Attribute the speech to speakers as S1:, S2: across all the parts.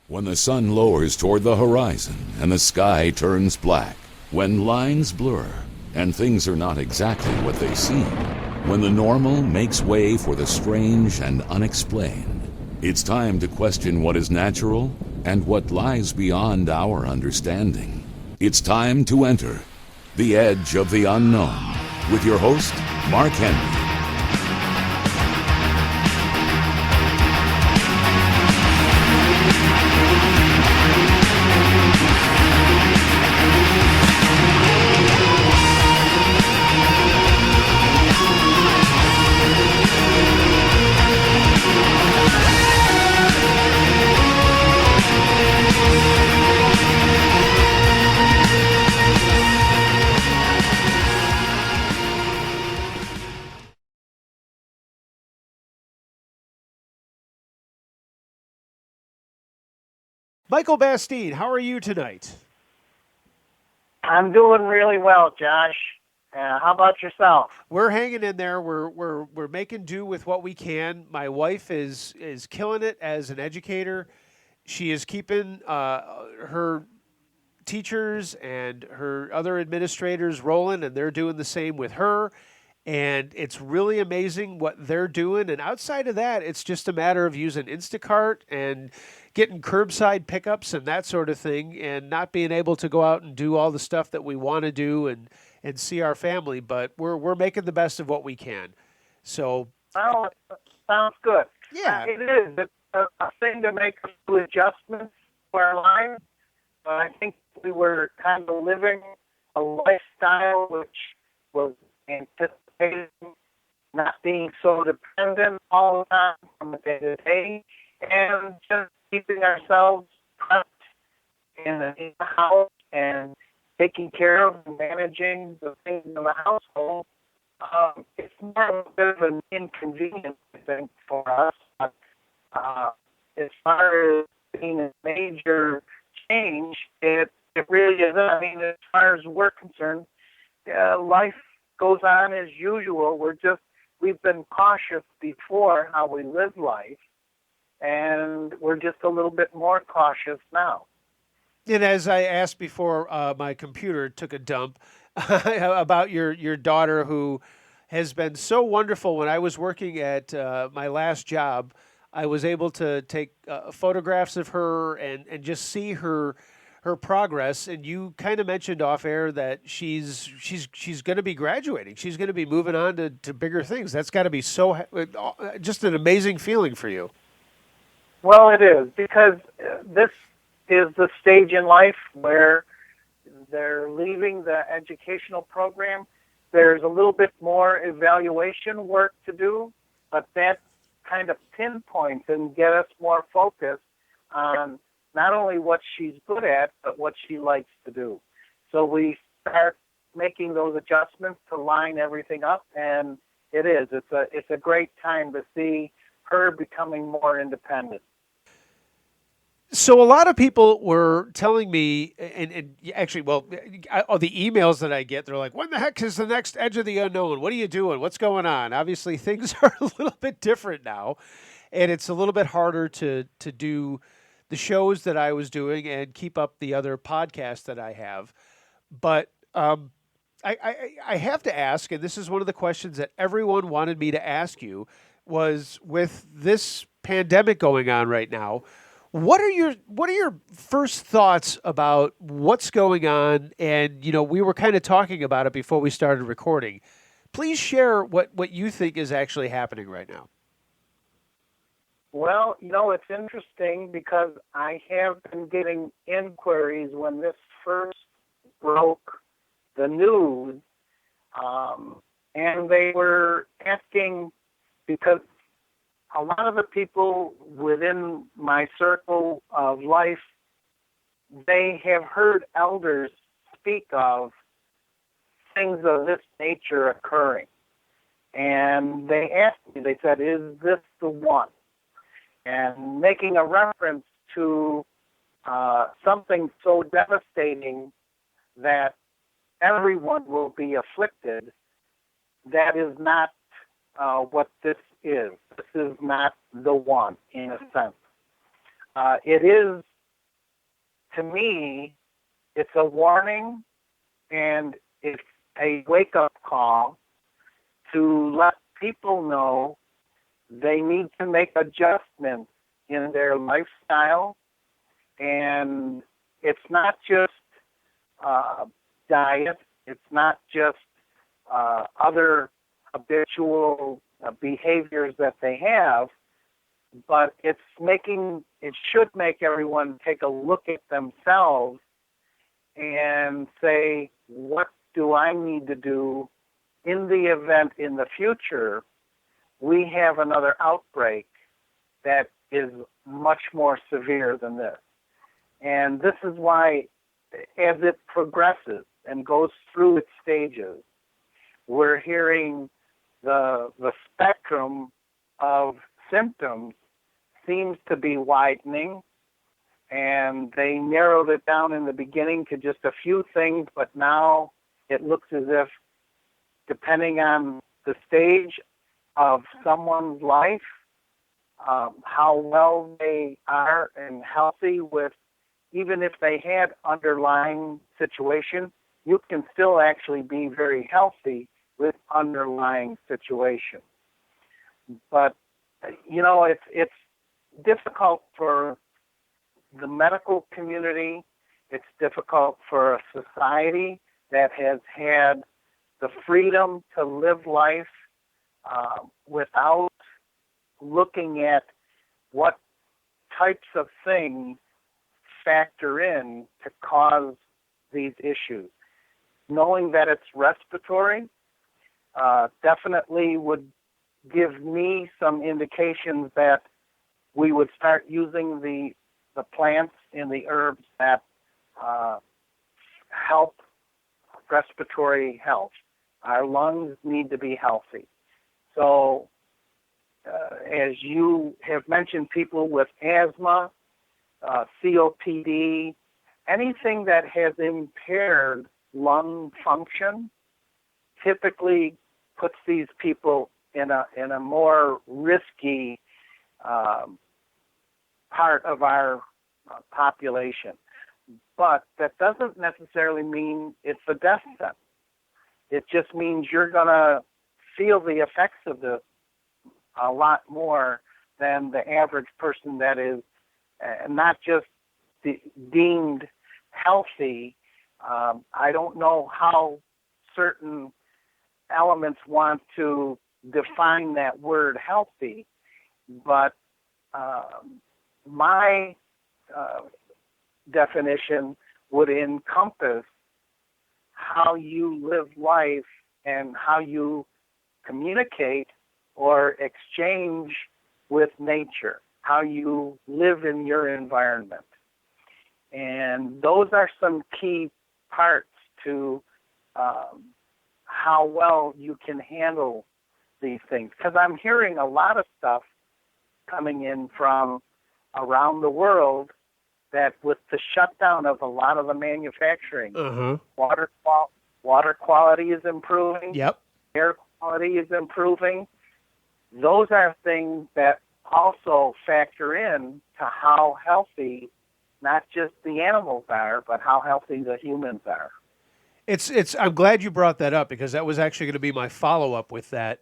S1: When the sun lowers toward the horizon and the sky turns black, when lines blur and things are not exactly what they seem, when the normal makes way for the strange and unexplained, it's time to question what is natural and what lies beyond our understanding. It's time to enter the edge of the unknown with your host, Mark Henry.
S2: Michael Bastine, how are you tonight?
S3: I'm doing really well, Josh. How about yourself?
S2: We're hanging in there. We're making do with what we can. My wife is killing it as an educator. She is keeping her teachers and her other administrators rolling, and they're doing the same with her. And it's really amazing what they're doing. And outside of that, it's just a matter of using Instacart and getting curbside pickups and that sort of thing, and not being able to go out and do all the stuff that we want to do and see our family. But we're making the best of what we can. So,
S3: well, sounds good.
S2: Yeah,
S3: it is. It's a thing to make a few adjustments to our lives. But I think we were kind of living a lifestyle which was anticipating not being so dependent all the time from the day to day, and just keeping ourselves prepped in the house and taking care of and managing the things in the household. It's more of a bit of an inconvenience, I think, for us. But as far as being a major change, it really isn't. I mean, as far as we're concerned, life goes on as usual. We've been cautious before how we live life, and we're just a little bit more cautious now.
S2: and as I asked before, my computer took a dump about your daughter, who has been so wonderful. When I was working at my last job, I was able to take photographs of her and just see her progress. And you kind of mentioned off air that she's going to be graduating. She's going to be moving on to bigger things. That's got to be just an amazing feeling for you.
S3: Well, it is, because this is the stage in life where they're leaving the educational program. There's a little bit more evaluation work to do, but that kind of pinpoints and get us more focused on not only what she's good at, but what she likes to do. So we start making those adjustments to line everything up, and it's a great time to see her becoming more independent.
S2: So a lot of people were telling me, and actually, well, all the emails that I get, they're like, when the heck is the next Edge of the Unknown? What are you doing? What's going on? Obviously, things are a little bit different now, and it's a little bit harder to do the shows that I was doing and keep up the other podcasts that I have. But I have to ask, and this is one of the questions that everyone wanted me to ask you, was with this pandemic going on right now, what are your first thoughts about what's going on? And we were kind of talking about it before we started recording. Please share what you think is actually happening right now.
S3: Well, it's interesting because I have been getting inquiries when this first broke the news, and they were asking, because a lot of the people within my circle of life, they have heard elders speak of things of this nature occurring. And they asked me, they said, is this the one? And making a reference to something so devastating that everyone will be afflicted, that is not what this is. This is not the one, in a sense. It is to me, it's a warning and it's a wake-up call to let people know they need to make adjustments in their lifestyle. And it's not just diet, it's not just other habitual behaviors that they have, but it should make everyone take a look at themselves and say, what do I need to do in the event in the future we have another outbreak that is much more severe than this? And this is why, as it progresses and goes through its stages, we're hearing the spectrum of symptoms seems to be widening, and they narrowed it down in the beginning to just a few things, but now it looks as if, depending on the stage of someone's life, how well they are and healthy with, even if they had underlying situation, you can still actually be very healthy with underlying situation. But, it's difficult for the medical community. It's difficult for a society that has had the freedom to live life without looking at what types of things factor in to cause these issues. Knowing that it's respiratory definitely would give me some indications that we would start using the plants and the herbs that help respiratory health. Our lungs need to be healthy. So, as you have mentioned, people with asthma, COPD, anything that has impaired lung function typically puts these people in a more risky part of our population. But that doesn't necessarily mean it's a death sentence. It just means you're going to feel the effects of this a lot more than the average person that is not just deemed healthy. I don't know how certain elements want to define that word healthy, but my definition would encompass how you live life and how you communicate or exchange with nature, how you live in your environment. And those are some key parts to how well you can handle these things. Because I'm hearing a lot of stuff coming in from around the world that with the shutdown of a lot of the manufacturing, water quality is improving, air quality is improving. Those are things that also factor in to how healthy not just the animals are, but how healthy the humans are.
S2: I'm glad you brought that up, because that was actually going to be my follow-up with that.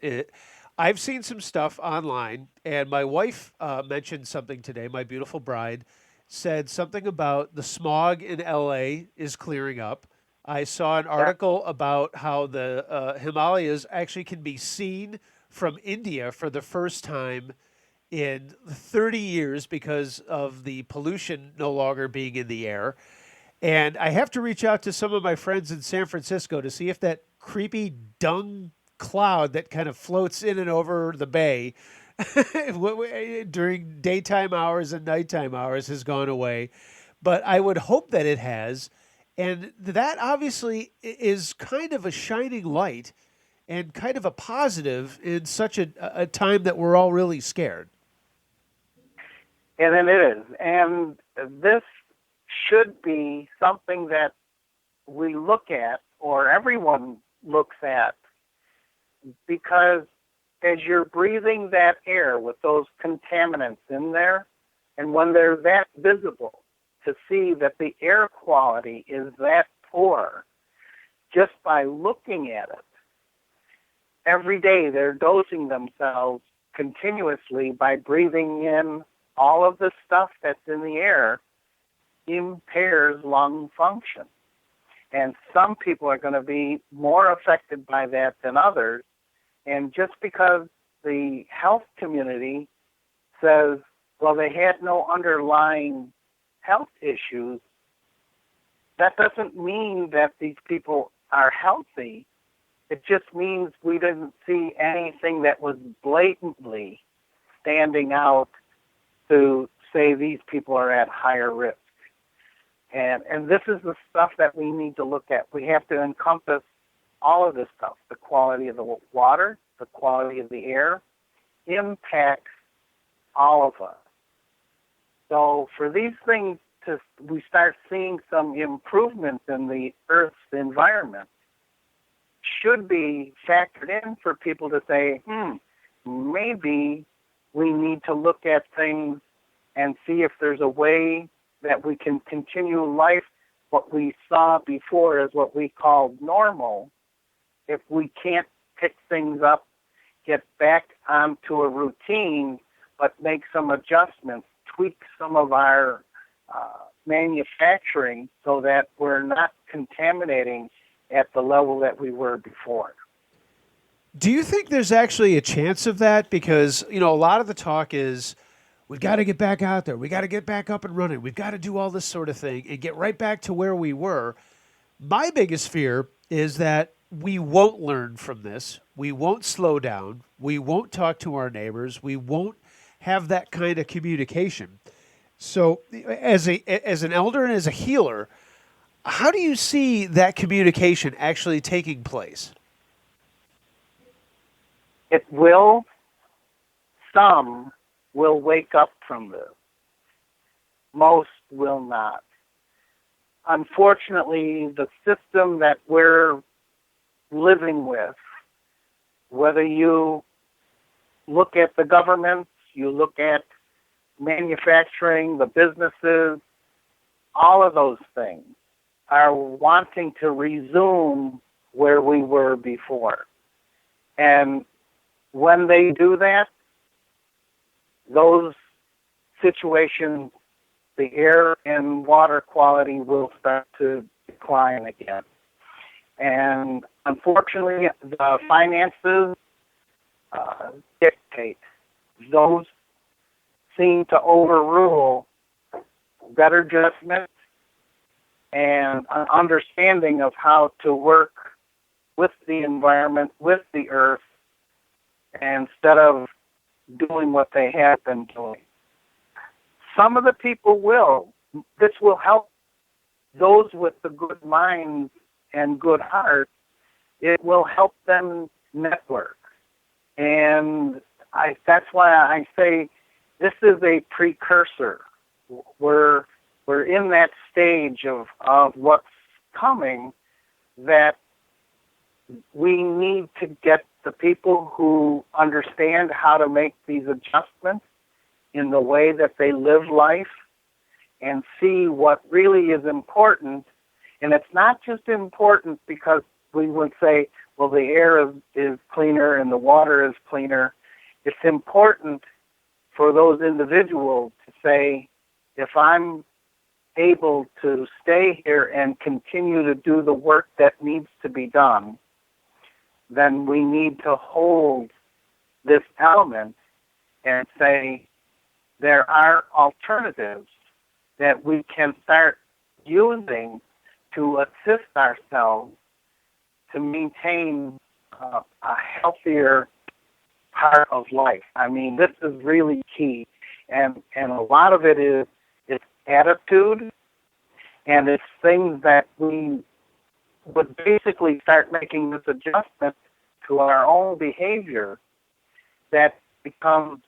S2: I've seen some stuff online, and my wife mentioned something today. My beautiful bride said something about the smog in LA is clearing up. I saw an article about how the Himalayas actually can be seen from India for the first time in 30 years because of the pollution no longer being in the air. And I have to reach out to some of my friends in San Francisco to see if that creepy dung cloud that kind of floats in and over the bay during daytime hours and nighttime hours has gone away. But I would hope that it has. And that obviously is kind of a shining light and kind of a positive in such a time that we're all really scared.
S3: And it is. And this should be something that we look at, or everyone looks at, because as you're breathing that air with those contaminants in there, and when they're that visible to see that the air quality is that poor just by looking at it. Every day they're dosing themselves continuously by breathing in all of the stuff that's in the air impairs lung function. And some people are going to be more affected by that than others. And just because the health community says, well, they had no underlying health issues, that doesn't mean that these people are healthy. It just means we didn't see anything that was blatantly standing out to say these people are at higher risk. And this is the stuff that we need to look at. We have to encompass all of this stuff. The quality of the water, the quality of the air, impacts all of us. So for these things we start seeing some improvements in the Earth's environment, should be factored in for people to say, maybe we need to look at things and see if there's a way that we can continue life. What we saw before as what we called normal. If we can't pick things up, get back onto a routine, but make some adjustments, tweak some of our manufacturing so that we're not contaminating at the level that we were before.
S2: Do you think there's actually a chance of that? Because, a lot of the talk is we've got to get back out there. We got to get back up and running. We've got to do all this sort of thing and get right back to where we were. My biggest fear is that we won't learn from this. We won't slow down. We won't talk to our neighbors. We won't have that kind of communication. So as an elder and as a healer, how do you see that communication actually taking place?
S3: It will. Some will wake up from this. Most will not. Unfortunately, the system that we're living with, whether you look at the government, you look at manufacturing, the businesses, all of those things are wanting to resume where we were before. And when they do that, those situations, the air and water quality will start to decline again. And unfortunately, the finances dictate. Those seem to overrule better judgment and an understanding of how to work with the environment, with the earth, instead of doing what they have been doing. Some of the people will. This will help those with the good minds and good hearts. It will help them network. And that's why I say this is a precursor. We're in that stage of what's coming, that we need to get the people who understand how to make these adjustments in the way that they live life and see what really is important. And it's not just important because we would say, well, the air is cleaner and the water is cleaner. It's important for those individuals to say, if I'm able to stay here and continue to do the work that needs to be done, then we need to hold this element and say there are alternatives that we can start using to assist ourselves to maintain a healthier part of life. I mean, this is really key. And a lot of it is it's attitude, and it's things that we would basically start making this adjustment to our own behavior that becomes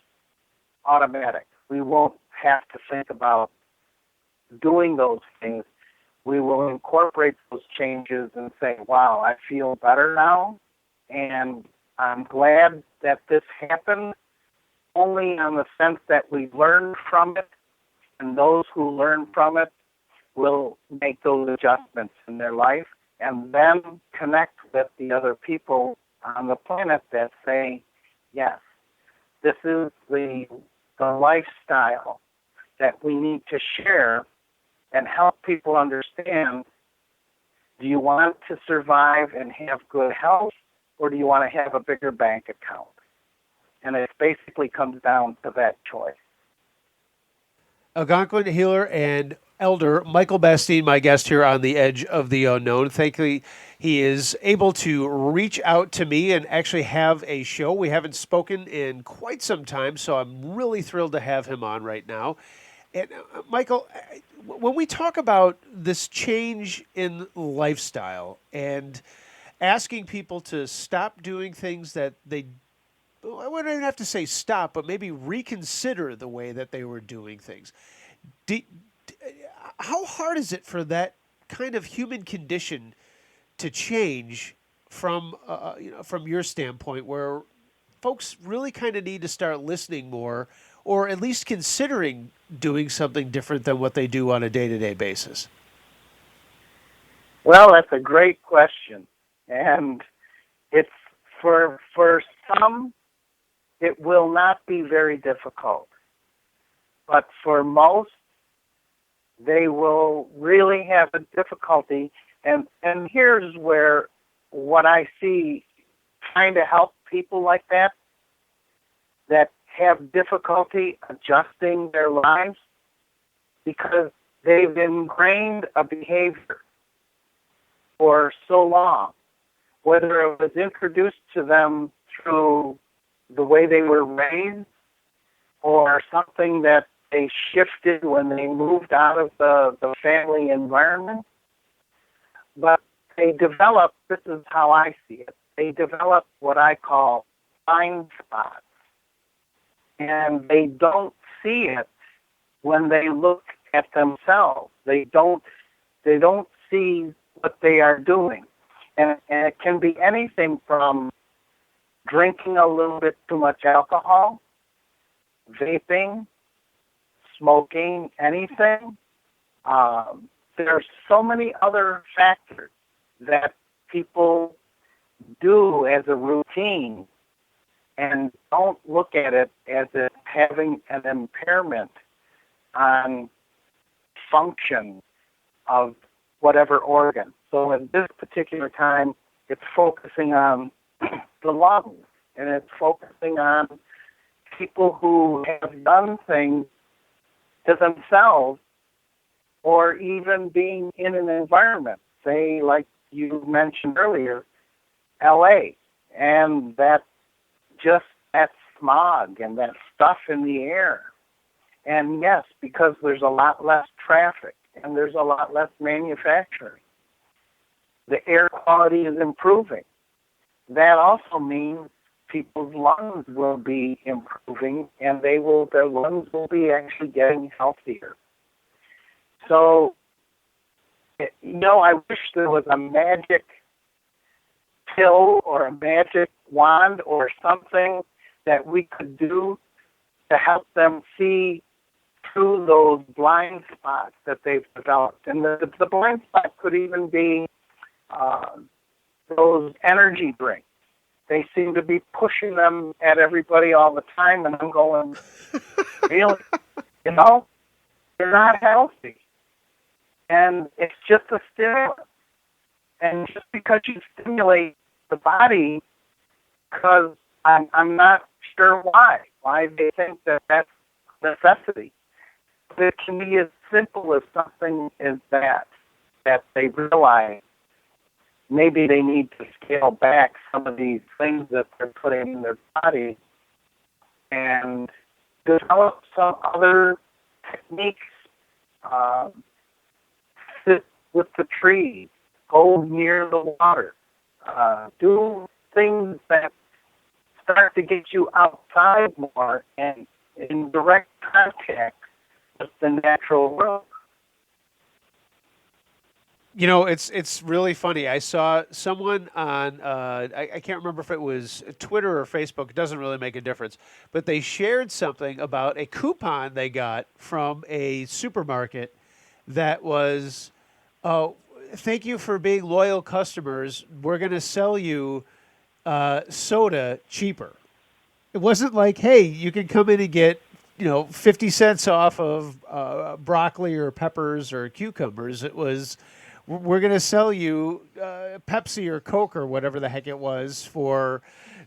S3: automatic. We won't have to think about doing those things. We will incorporate those changes and say, wow, I feel better now, and I'm glad that this happened, only on the sense that we learned from it, and those who learn from it will make those adjustments in their life and then connect with the other people on the planet that say, yes, this is the lifestyle that we need to share and help people understand. Do you want to survive and have good health, or do you want to have a bigger bank account? And it basically comes down to that choice.
S2: Algonquin healer and elder Michael Bastine, my guest here on The Edge of the Unknown. Thankfully, he is able to reach out to me and actually have a show. We haven't spoken in quite some time, so I'm really thrilled to have him on right now. And Michael, when we talk about this change in lifestyle and asking people to stop doing things that I wouldn't even have to say stop, but maybe reconsider the way that they were doing things. How hard is it for that kind of human condition to change from your standpoint, where folks really kind of need to start listening more, or at least considering doing something different than what they do on a day-to-day basis?
S3: Well, that's a great question. And it's for some, it will not be very difficult. But for most, they will really have a difficulty. And here's where what I see trying to help people like that have difficulty adjusting their lives, because they've ingrained a behavior for so long, whether it was introduced to them through the way they were raised or something that they shifted when they moved out of the family environment. But they develop, this is how I see it, they develop what I call blind spots. And they don't see it when they look at themselves. They don't see what they are doing. And it can be anything from drinking a little bit too much alcohol, vaping, smoking, anything. There are so many other factors that people do as a routine and don't look at it as it having an impairment on function of whatever organ. So at this particular time, it's focusing on the lungs, and it's focusing on people who have done things to themselves, or even being in an environment, say, like you mentioned earlier, LA, and that smog and that stuff in the air. And yes, because there's a lot less traffic and there's a lot less manufacturing, the air quality is improving. That also means people's lungs will be improving, and their lungs will be actually getting healthier. So, I wish there was a magic pill or a magic wand or something that we could do to help them see through those blind spots that they've developed. And the blind spot could even be those energy drinks. They seem to be pushing them at everybody all the time, and I'm going, really? They're not healthy. And it's just a stimulant. And just because you stimulate the body, because I'm not sure why they think that that's necessity. But it can be as simple as something as that they realize maybe they need to scale back some of these things that they're putting in their body and develop some other techniques. Sit with the trees, go near the water, do things that start to get you outside more and in direct contact with the natural world.
S2: It's really funny. I saw someone on, I can't remember if it was Twitter or Facebook. It doesn't really make a difference. But they shared something about a coupon they got from a supermarket that was, oh, thank you for being loyal customers. We're going to sell you soda cheaper. It wasn't like, hey, you can come in and get 50 cents off of broccoli or peppers or cucumbers. It was, we're going to sell you Pepsi or Coke or whatever the heck it was for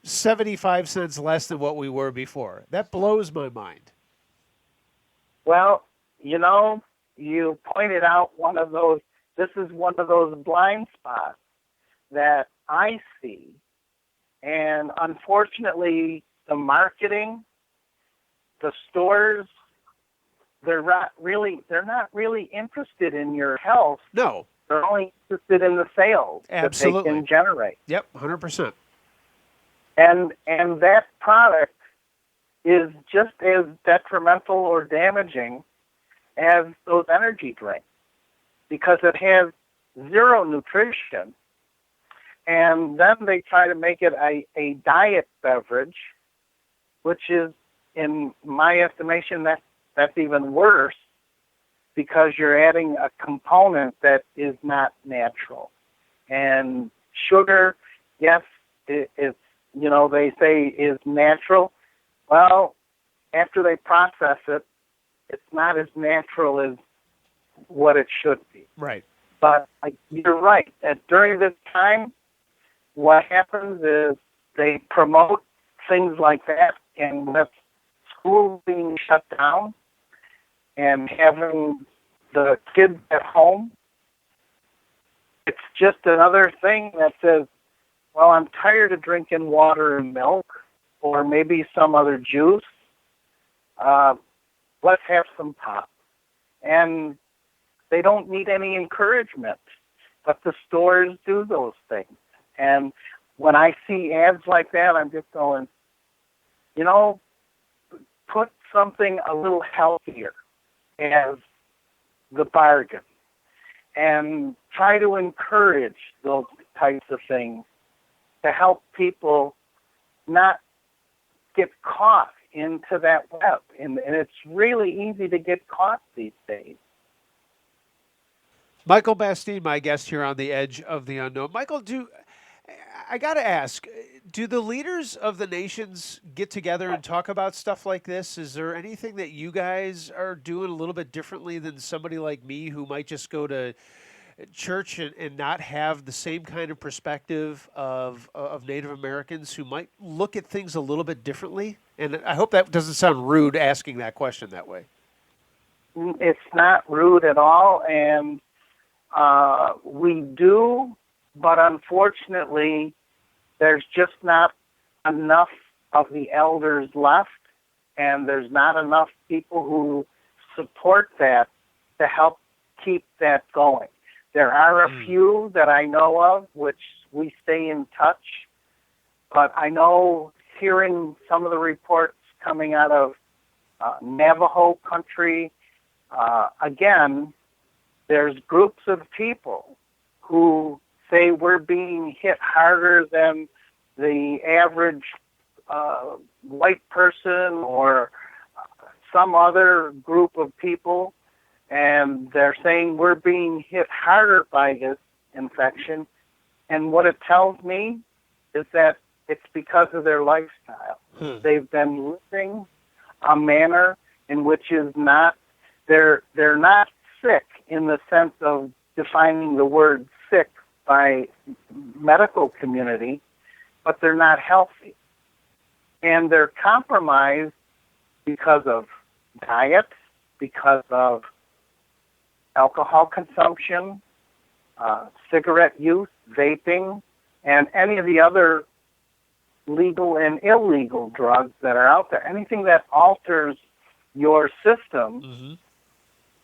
S2: 75 cents less than what we were before. That blows my mind.
S3: Well, you pointed out this is one of those blind spots that I see. And unfortunately, the marketing, the stores, they're not really interested in your health.
S2: No.
S3: They're only interested in the sales
S2: Absolutely.
S3: that they can generate.
S2: Yep, 100%.
S3: And that product is just as detrimental or damaging as those energy drinks because it has zero nutrition. And then they try to make it a diet beverage, which is, in my estimation, that's even worse because you're adding a component that is not natural. And sugar, yes, it's, they say is natural. Well, after they process it, it's not as natural as what it should be.
S2: Right.
S3: But you're right. During this time, what happens is they promote things like that, and with schools being shut down and having the kids at home, it's just another thing that says, well, I'm tired of drinking water and milk or maybe some other juice. Let's have some pop. And they don't need any encouragement, but the stores do those things. And when I see ads like that, I'm just going, put something a little healthier as the bargain and try to encourage those types of things to help people not get caught into that web. And it's really easy to get caught these days.
S2: Michael Bastine, my guest here on the Edge of the Unknown. Michael, I got to ask, do the leaders of the nations get together and talk about stuff like this? Is there anything that you guys are doing a little bit differently than somebody like me who might just go to church and not have the same kind of perspective of Native Americans who might look at things a little bit differently? And I hope that doesn't sound rude asking that question that way.
S3: It's not rude at all, and we do, but unfortunately, there's just not enough of the elders left, and there's not enough people who support that to help keep that going. There are a few that I know of, which we stay in touch, but I know hearing some of the reports coming out of Navajo country, again, there's groups of people who say we're being hit harder than the average white person or some other group of people, and they're saying we're being hit harder by this infection. And what it tells me is that it's because of their lifestyle. They've been living a manner in which is not, they're not sick in the sense of defining the word sick by medical community, but they're not healthy. And they're compromised because of diet, because of alcohol consumption, cigarette use, vaping, and any of the other legal and illegal drugs that are out there. Anything that alters your system,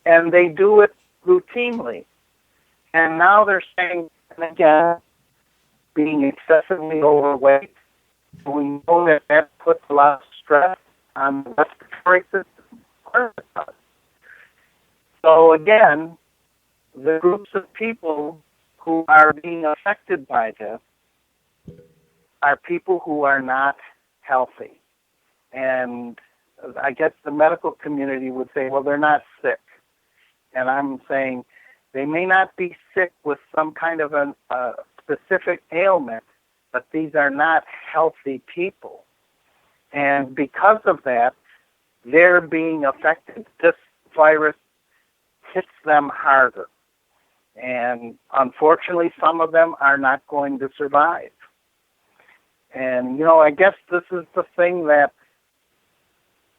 S3: and they do it routinely. And now they're saying, and again, being excessively overweight, we know that that puts a lot of stress on the respiratory system. Of course it does. So again, the groups of people who are being affected by this are people who are not healthy. And I guess the medical community would say, well, they're not sick. and I'm saying they may not be sick with some kind of a specific ailment, but these are not healthy people. And because of that, they're being affected. This virus hits them harder. And unfortunately, some of them are not going to survive. And, I guess this is the thing that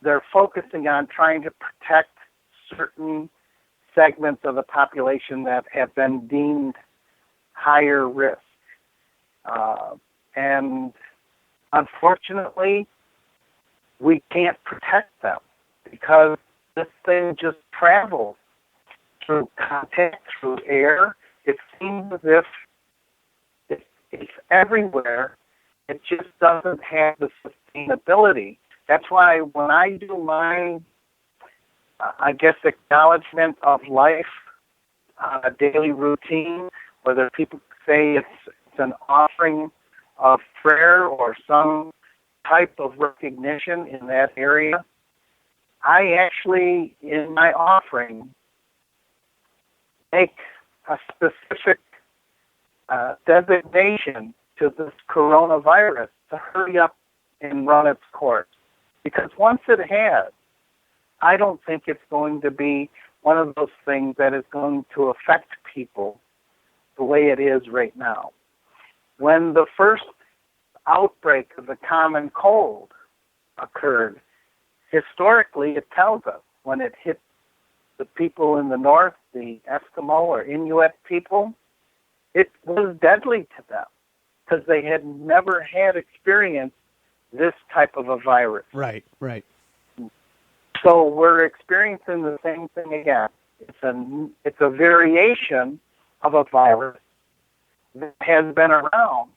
S3: they're focusing on, trying to protect certain segments of the population that have been deemed higher risk. And unfortunately, we can't protect them because this thing just travels through contact, through air. It seems as if it's everywhere. It just doesn't have the sustainability. That's why when I do my, acknowledgement of life on a daily routine, whether people say it's an offering of prayer or some type of recognition in that area, I actually, in my offering, make a specific designation to this coronavirus to hurry up and run its course. Because once it has, I don't think it's going to be one of those things that is going to affect people the way it is right now. When the first outbreak of the common cold occurred, historically it tells us when it hit the people in the north, the Eskimo or Inuit people, it was deadly to them because they had never had experienced this type of a virus.
S2: Right.
S3: So we're experiencing the same thing again. It's a variation of a virus that has been around,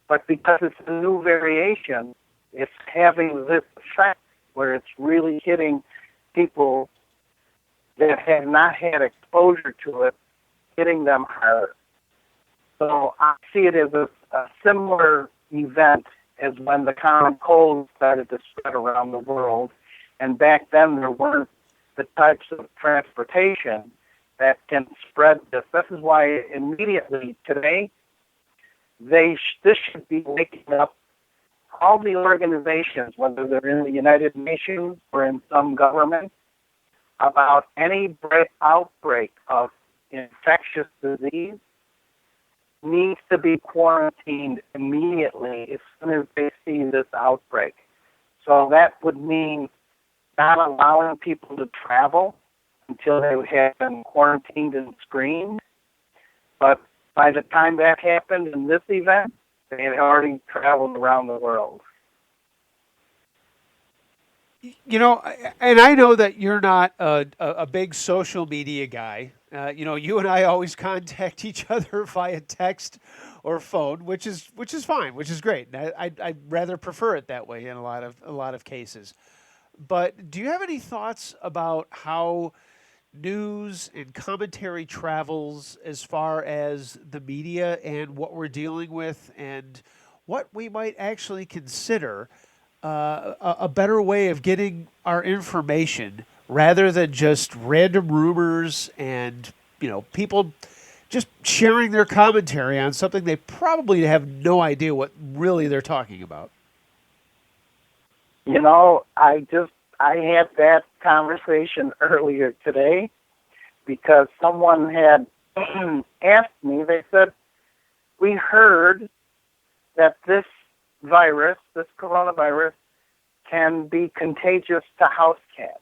S3: but because it's a new variation, it's having this effect where it's really hitting people that have not had exposure to it, hitting them hard. So I see it as a similar event as when the common cold started to spread around the world. And back then there weren't the types of transportation that can spread this. This is why immediately today, this should be waking up all the organizations, whether they're in the United Nations or in some government, about any outbreak of infectious disease needs to be quarantined immediately as soon as they see this outbreak. So that would mean not allowing people to travel until they have been quarantined and screened. But by the time that happened in this event, they had already traveled around the world.
S2: And I know that you're not a big social media guy. You and I always contact each other via text or phone, which is fine, which is great. I'd rather prefer it that way in a lot of cases. But do you have any thoughts about how news and commentary travels as far as the media and what we're dealing with and what we might actually consider a better way of getting our information rather than just random rumors and, people just sharing their commentary on something they probably have no idea what really they're talking about?
S3: I had that conversation earlier today because someone had asked me, they said, we heard that this virus, this coronavirus, can be contagious to house cats.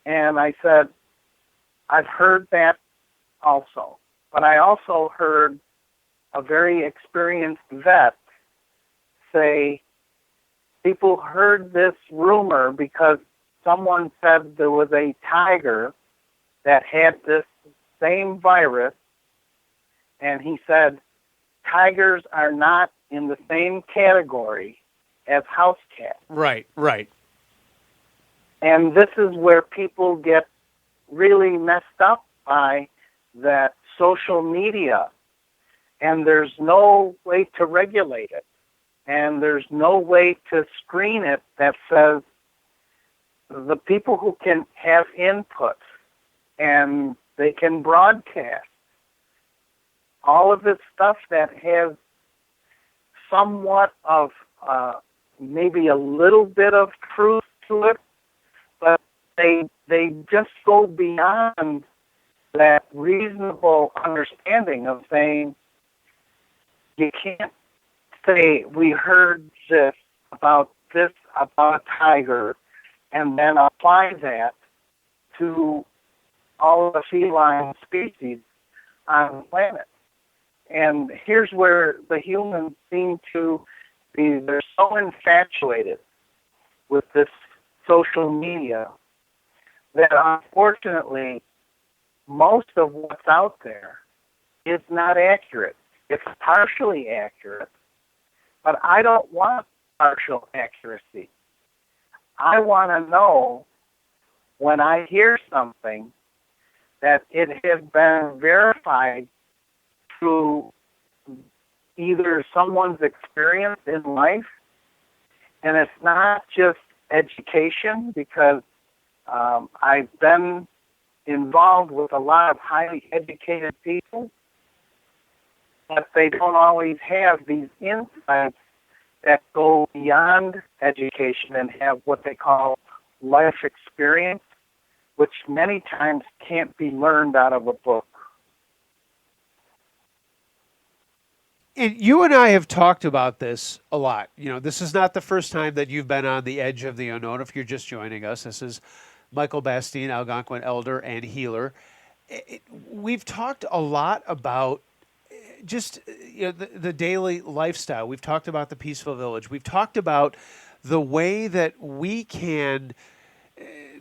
S3: And I said, I've heard that also. But I also heard a very experienced vet say, people heard this rumor because someone said there was a tiger that had this same virus, and he said, tigers are not in the same category as house cats.
S2: Right.
S3: And this is where people get really messed up by that social media, and there's no way to regulate it, and there's no way to screen it that says the people who can have input and they can broadcast all of this stuff that has somewhat of maybe a little bit of truth to it, but they just go beyond that reasonable understanding of saying, you can't say we heard this about a tiger and then apply that to all of the feline species on the planet. And here's where the humans seem to be, they're so infatuated with this social media that unfortunately most of what's out there is not accurate. It's partially accurate, but I don't want partial accuracy. I want to know when I hear something that it has been verified through either someone's experience in life, and it's not just education, because I've been involved with a lot of highly educated people, but they don't always have these insights that go beyond education and have what they call life experience, which many times can't be learned out of a book.
S2: And you and I have talked about this a lot. You know, this is not the first time that you've been on the edge of the unknown. If you're just joining us, this is Michael Bastine, Algonquin elder and healer. We've talked a lot about just the daily lifestyle. We've talked about the peaceful village. We've talked about the way that we can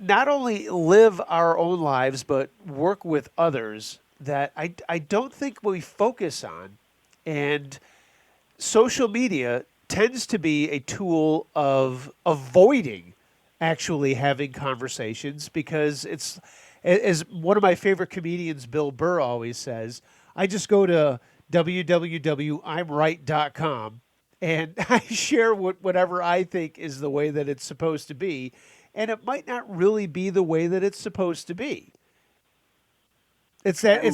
S2: not only live our own lives, but work with others that I don't think we focus on. And social media tends to be a tool of avoiding actually having conversations, because it's, as one of my favorite comedians, Bill Burr, always says, I just go to www.imright.com and I share whatever I think is the way that it's supposed to be, and it might not really be the way that it's supposed to be. It's that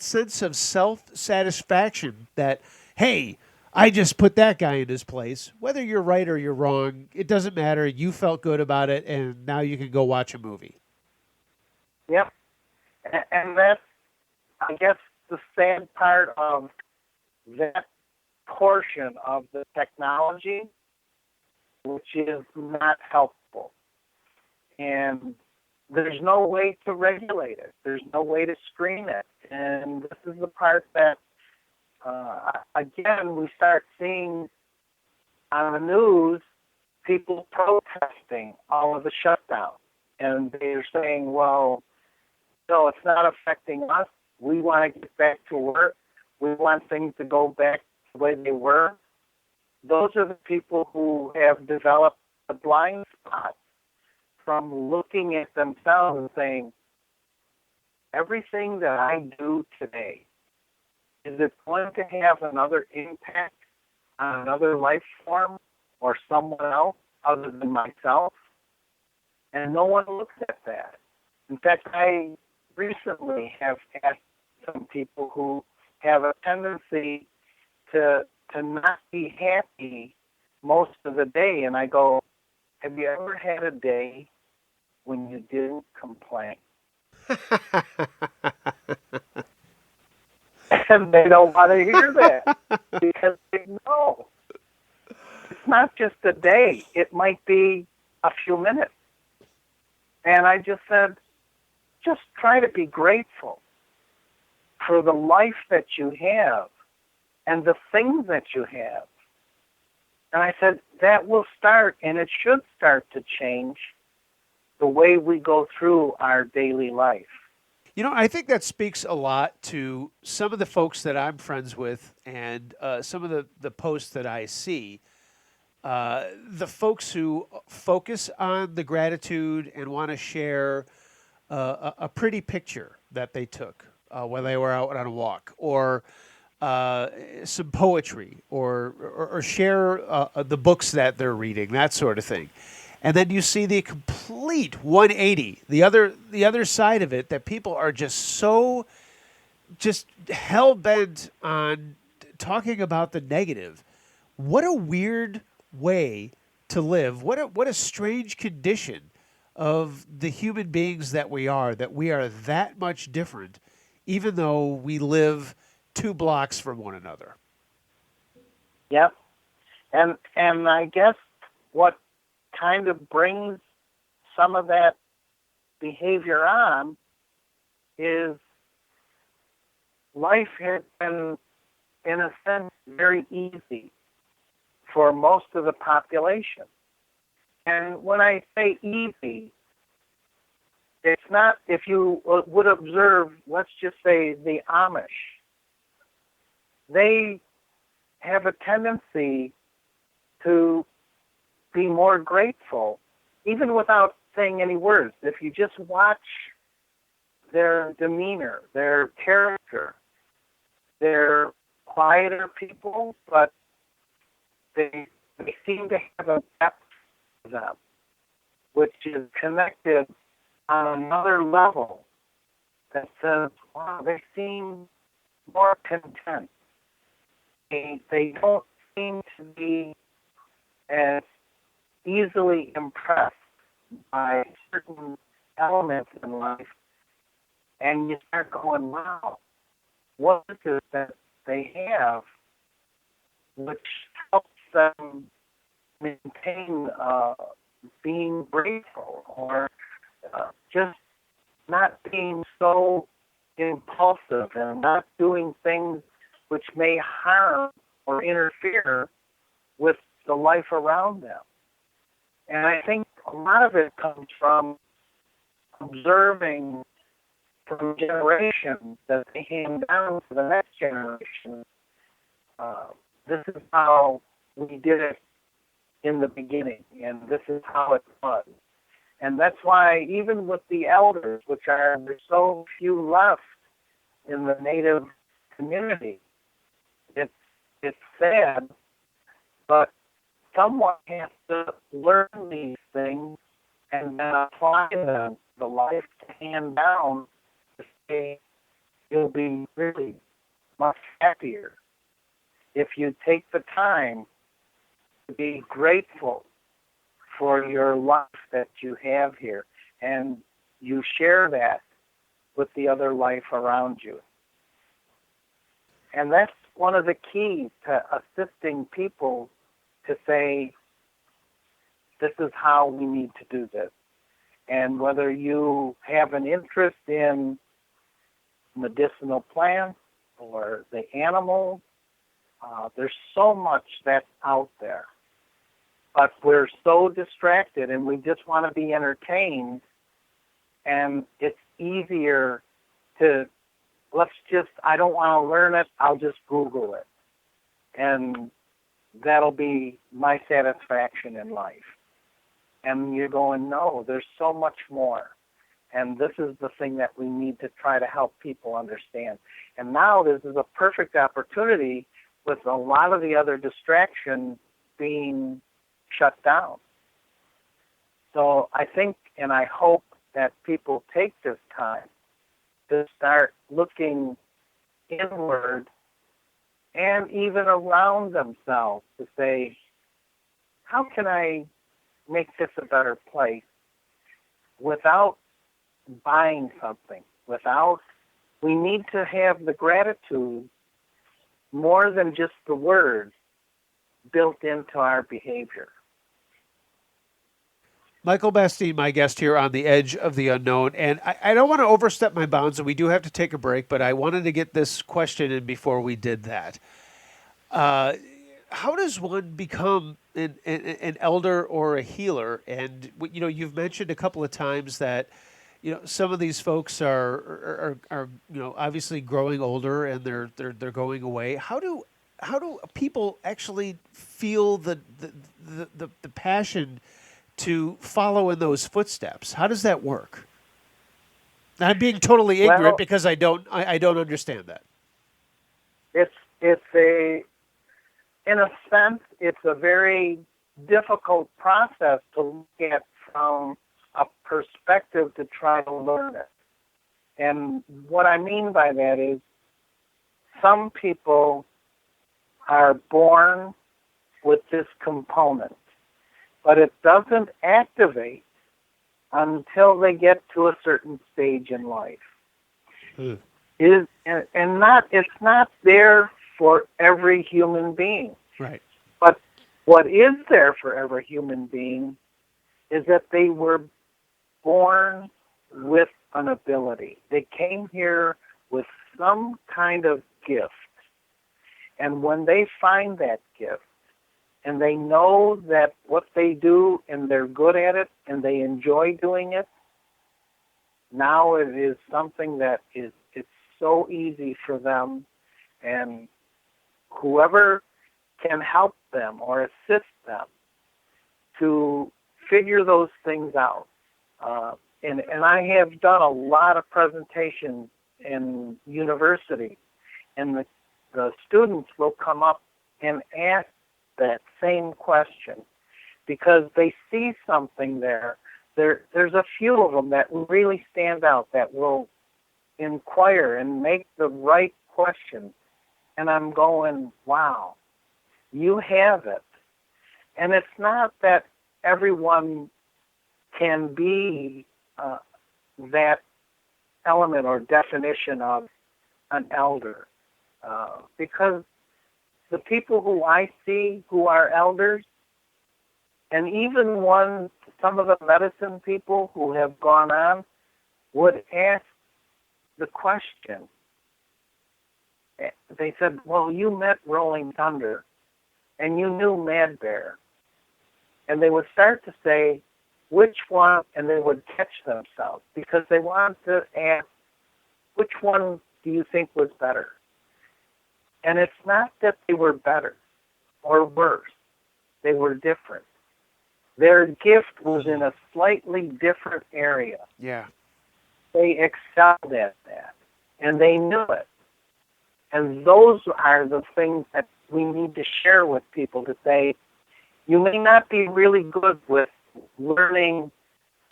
S2: sense of self-satisfaction that, hey, I just put that guy in his place. Whether you're right or you're wrong, it doesn't matter. You felt good about it, and now you can go watch a movie.
S3: Yep. And that's, I guess, the sad part of that portion of the technology, which is not helpful. And there's no way to regulate it. There's no way to screen it. And this is the part that, again, we start seeing on the news people protesting all of the shutdown. And they're saying, well, no, it's not affecting us. We want to get back to work. We want things to go back the way they were. Those are the people who have developed a blind spot from looking at themselves and saying, everything that I do today, is it going to have another impact on another life form or someone else other than myself? And no one looks at that. In fact, I recently have asked some people who have a tendency to not be happy most of the day, and I go, have you ever had a day when you didn't complain? And they don't want to hear that because they know it's not just a day. It might be a few minutes. And I just said, just try to be grateful for the life that you have and the things that you have. And I said, that will start, and it should start to change the way we go through our daily life.
S2: You know, I think that speaks a lot to some of the folks that I'm friends with and some of the posts that I see. The folks who focus on the gratitude and want to share a pretty picture that they took when they were out on a walk, or some poetry, or share the books that they're reading, that sort of thing. And then you see the complete 180, the other side of it, that people are just hell bent on talking about the negative. What a weird way to live. What a strange condition of the human beings that we are that much different, even though we live 2 blocks from one another.
S3: Yep. And I guess what kind of brings some of that behavior on is life has been, in a sense, very easy for most of the population. And when I say easy, it's not, if you would observe, let's just say the Amish, they have a tendency to be more grateful, even without saying any words. If you just watch their demeanor, their character, they're quieter people, but they seem to have a depth to them, which is connected on another level that says, wow, they seem more content. They don't seem to be as easily impressed by certain elements in life, and you start going, wow, what is it that they have which helps them maintain being grateful, or just not being so impulsive and not doing things which may harm or interfere with the life around them. And I think a lot of it comes from observing from generations that they hand down to the next generation. This is how we did it in the beginning, and this is how it was. And that's why even with the elders, which are, there's so few left in the Native community, it's sad, but someone has to learn these things and then apply them to the life to hand down to say you'll be really much happier if you take the time to be grateful for your life that you have here, and you share that with the other life around you. And that's one of the keys to assisting people to say, this is how we need to do this. And whether you have an interest in medicinal plants or the animals, there's so much that's out there. But we're so distracted and we just want to be entertained, and it's easier to, I don't want to learn it, I'll just Google it. And that'll be my satisfaction in life. And you're going, no, there's so much more. And this is the thing that we need to try to help people understand. And now this is a perfect opportunity with a lot of the other distractions being shut down. So I think and I hope that people take this time to start looking inward and even around themselves to say, how can I make this a better place without buying something, we need to have the gratitude more than just the words built into our behavior.
S2: Michael Bastine, my guest here on The Edge of the Unknown. And I don't want to overstep my bounds, and we do have to take a break, but I wanted to get this question in before we did that. How does one become an elder or a healer? And, you know, you've mentioned a couple of times that, you know, some of these folks are you know, obviously growing older and they're going away. How do people actually feel the passion to follow in those footsteps? How does that work? I'm being totally ignorant because I don't understand that.
S3: It's in a sense, it's a very difficult process to look at from a perspective to try to learn it. And what I mean by that is some people are born with this component, but it doesn't activate until they get to a certain stage in life. It's not there for every human being.
S2: Right.
S3: But what is there for every human being is that they were born with an ability. They came here with some kind of gift. And when they find that gift, and they know that what they do and they're good at it and they enjoy doing it, now it is something that it's so easy for them, and whoever can help them or assist them to figure those things out. And I have done a lot of presentations in university, and the students will come up and ask that same question because they see something there. There's a few of them that really stand out that will inquire and make the right question. And I'm going, wow, you have it. And it's not that everyone can be that element or definition of an elder. Because the people who I see who are elders, and even some of the medicine people who have gone on, would ask the question. They said, well, you met Rolling Thunder, and you knew Mad Bear. And they would start to say, which one, and they would catch themselves, because they wanted to ask, which one do you think was better? And it's not that they were better or worse. They were different. Their gift was in a slightly different area.
S2: Yeah.
S3: They excelled at that, and they knew it. And those are the things that we need to share with people to say, you may not be really good with learning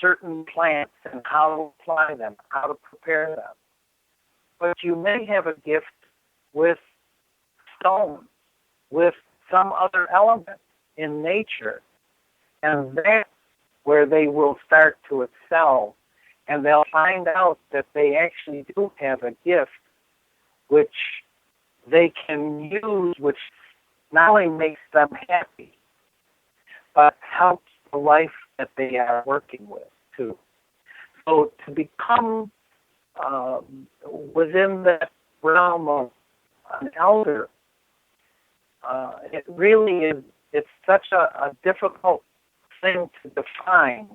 S3: certain plants and how to apply them, how to prepare them, but you may have a gift with stone, with some other element in nature, and that's where they will start to excel, and they'll find out that they actually do have a gift which they can use, which not only makes them happy, but helps the life that they are working with, too. So to become within that realm of an elder, it really is, it's such a difficult thing to define,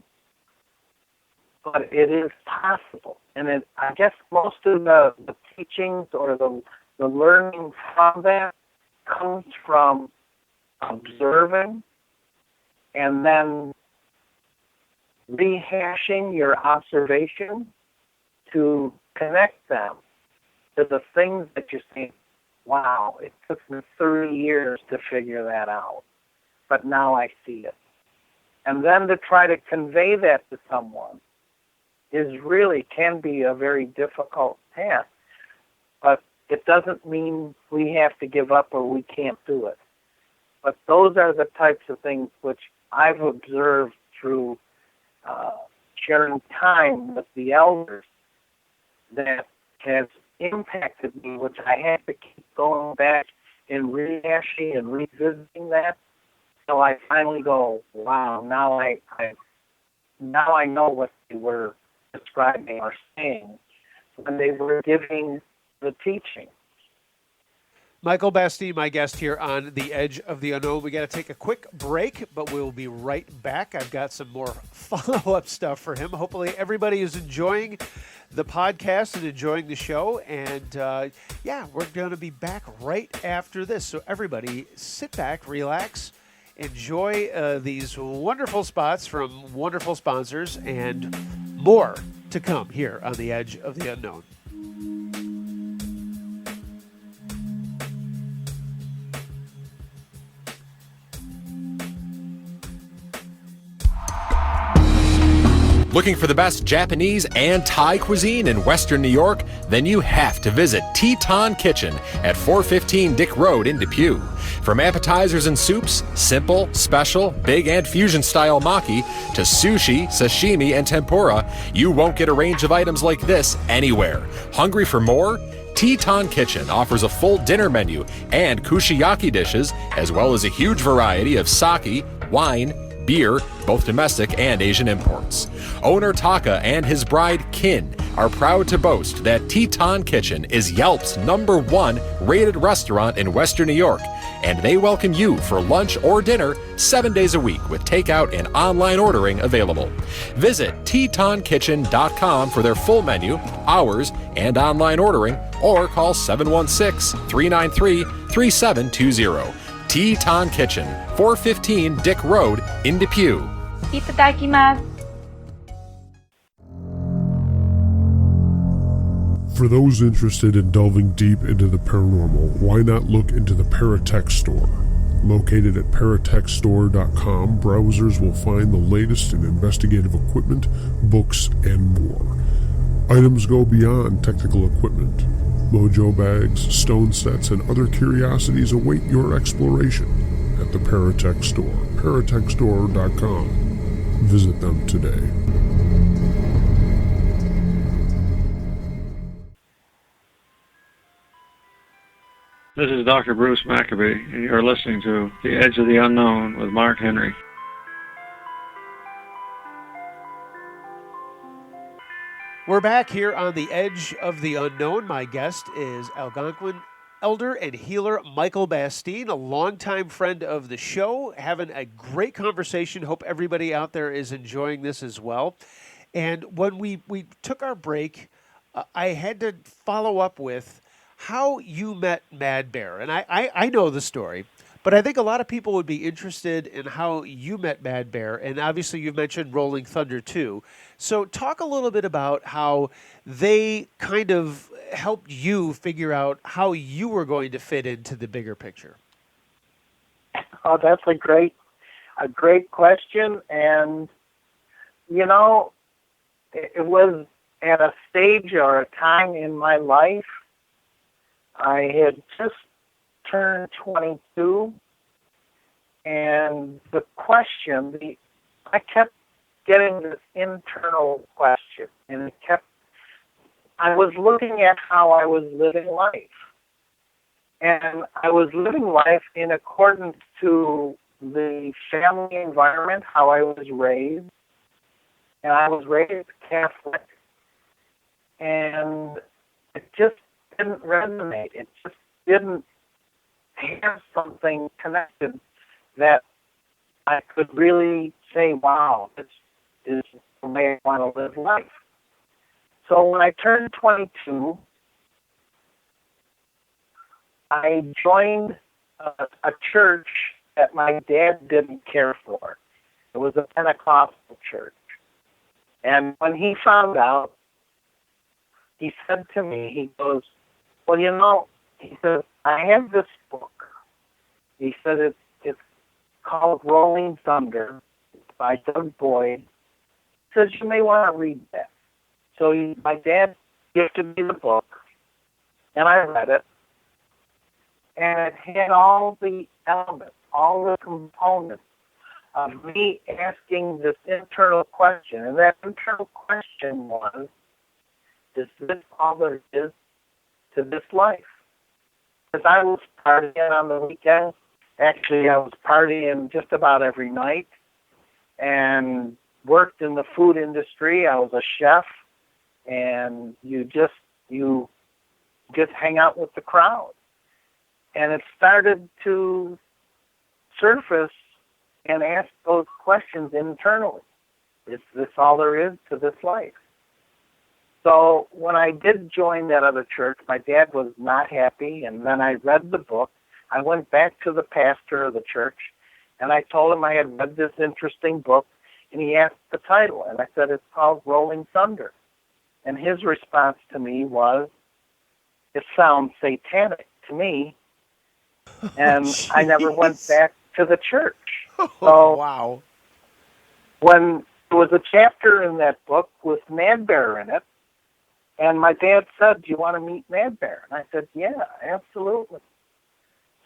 S3: but it is possible. And I guess most of the teachings or the learning from that comes from observing and then rehashing your observation to connect them to the things that you think, wow, it took me 30 years to figure that out, but now I see it. And then to try to convey that to someone can be a very difficult task. But it doesn't mean we have to give up or we can't do it. But those are the types of things which I've observed through sharing time with the elders that has impacted me, which I have to keep going back and rehashing and revisiting that until I finally go, wow, now I know what they were describing or saying when they were giving the teaching.
S2: Michael Bastine, my guest here on The Edge of the Unknown. We got to take a quick break, but we'll be right back. I've got some more follow-up stuff for him. Hopefully everybody is enjoying the podcast and enjoying the show. And, we're going to be back right after this. So everybody sit back, relax, enjoy these wonderful spots from wonderful sponsors, and more to come here on The Edge of the Unknown.
S4: Looking for the best Japanese and Thai cuisine in Western New York? Then you have to visit Teton Kitchen at 415 Dick Road in Depew. From appetizers and soups, simple, special, big, and fusion-style maki, to sushi, sashimi, and tempura, you won't get a range of items like this anywhere. Hungry for more? Teton Kitchen offers a full dinner menu and kushiyaki dishes, as well as a huge variety of sake, wine, beer, both domestic and Asian imports. Owner Taka and his bride Kin are proud to boast that Teton Kitchen is Yelp's #1 rated restaurant in Western New York, and they welcome you for lunch or dinner 7 days a week with takeout and online ordering available. Visit tetonkitchen.com for their full menu, hours, and online ordering, or call 716-393-3720. Teton Kitchen, 415 Dick Road in Depew.
S5: いただきます。
S6: For those interested in delving deep into the paranormal, why not look into the Paratech Store? Located at paratechstore.com, browsers will find the latest in investigative equipment, books, and more. Items go beyond technical equipment. Mojo bags, stone sets, and other curiosities await your exploration at the Paratech Store, paratechstore.com. Visit them today.
S7: This is Dr. Bruce Maccabee, and you're listening to The Edge of the Unknown with Mark Henry.
S2: We're back here on the Edge of the Unknown. My guest is Algonquin elder and healer Michael Bastine, a longtime friend of the show, having a great conversation. Hope everybody out there is enjoying this as well. And when we took our break, I had to follow up with how you met Mad Bear. And I know the story, but I think a lot of people would be interested in how you met Mad Bear. And obviously you've mentioned Rolling Thunder too. So talk a little bit about how they kind of helped you figure out how you were going to fit into the bigger picture.
S3: Oh, that's a great question. And, you know, it was at a stage or a time in my life. I had just turned 22, and the question, I kept getting this internal question, and I was looking at how I was living life. And I was living life in accordance to the family environment, how I was raised. And I was raised Catholic. And it just didn't resonate. It just didn't have something connected that I could really say, wow, this is the way I want to live life. So when I turned 22, I joined a church that my dad didn't care for. It was a Pentecostal church. And when he found out, he said to me, he goes, well, you know, he says, I have this book. He said it's called Rolling Thunder by Doug Boyd. He says, you may want to read that. So my dad gifted me the book, and I read it. And it had all the elements, all the components of me asking this internal question. And that internal question was, is this all there is to this life? Because I was partying on the weekends. Actually, I was partying just about every night and worked in the food industry. I was a chef, and you just hang out with the crowd. And it started to surface and ask those questions internally. Is this all there is to this life? So when I did join that other church, my dad was not happy, and then I read the book. I went back to the pastor of the church, and I told him I had read this interesting book, and he asked the title, and I said, it's called Rolling Thunder. And his response to me was, it sounds satanic to me, and I never went back to the church.
S2: Oh,
S3: so
S2: wow.
S3: when there was a chapter in that book with Mad Bear in it, and my dad said, "Do you want to meet Mad Bear?" And I said, "Yeah, absolutely."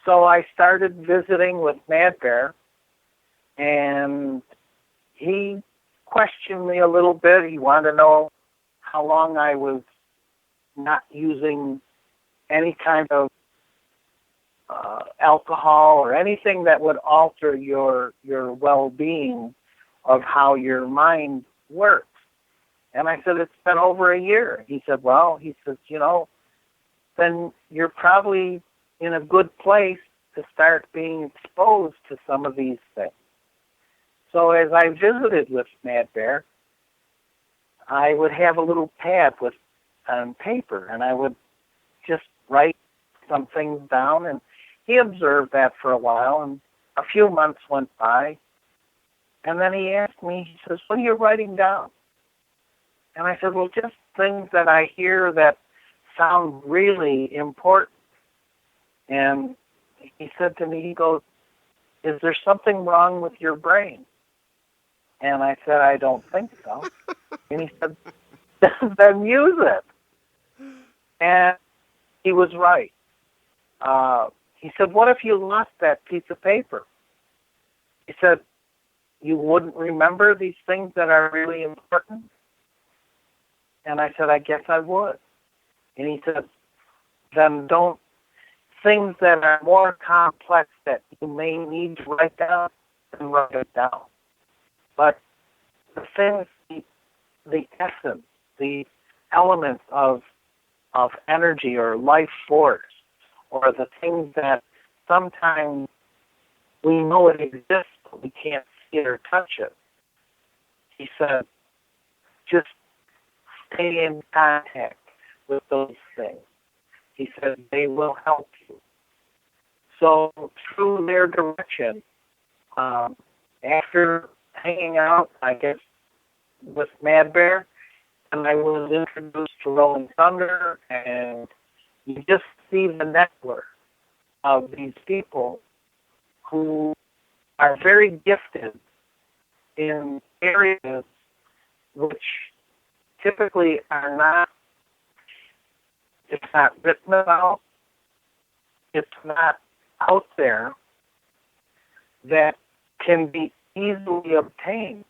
S3: So I started visiting with Mad Bear, and he questioned me a little bit. He wanted to know how long I was not using any kind of alcohol or anything that would alter your well-being of how your mind works. And I said, "It's been over a year." He said, "Well," he says, "then you're probably in a good place to start being exposed to some of these things." So as I visited with Mad Bear, I would have a little pad with paper, and I would just write some things down, and he observed that for a while, and a few months went by, and then he asked me, he says, "What are you writing down?" And I said, "Well, just things that I hear that sound really important." And he said to me, he goes, "Is there something wrong with your brain?" And I said, "I don't think so." And he said, "Then use it." And he was right. He said, "What if you lost that piece of paper?" He said, "You wouldn't remember these things that are really important?" And I said, "I guess I would." And he said, "Then don't things that are more complex that you may need to write down, then write it down. But the things, the essence, the elements of energy or life force, or the things that sometimes we know it exists, but we can't see it or touch it." He said, "Just stay in contact with those things." He said, "They will help you." So through their direction, after hanging out, I guess, with Mad Bear, and I was introduced to Rolling Thunder, and you just see the network of these people who are very gifted in areas which typically are not, it's not written about, it's not out there, that can be easily obtained.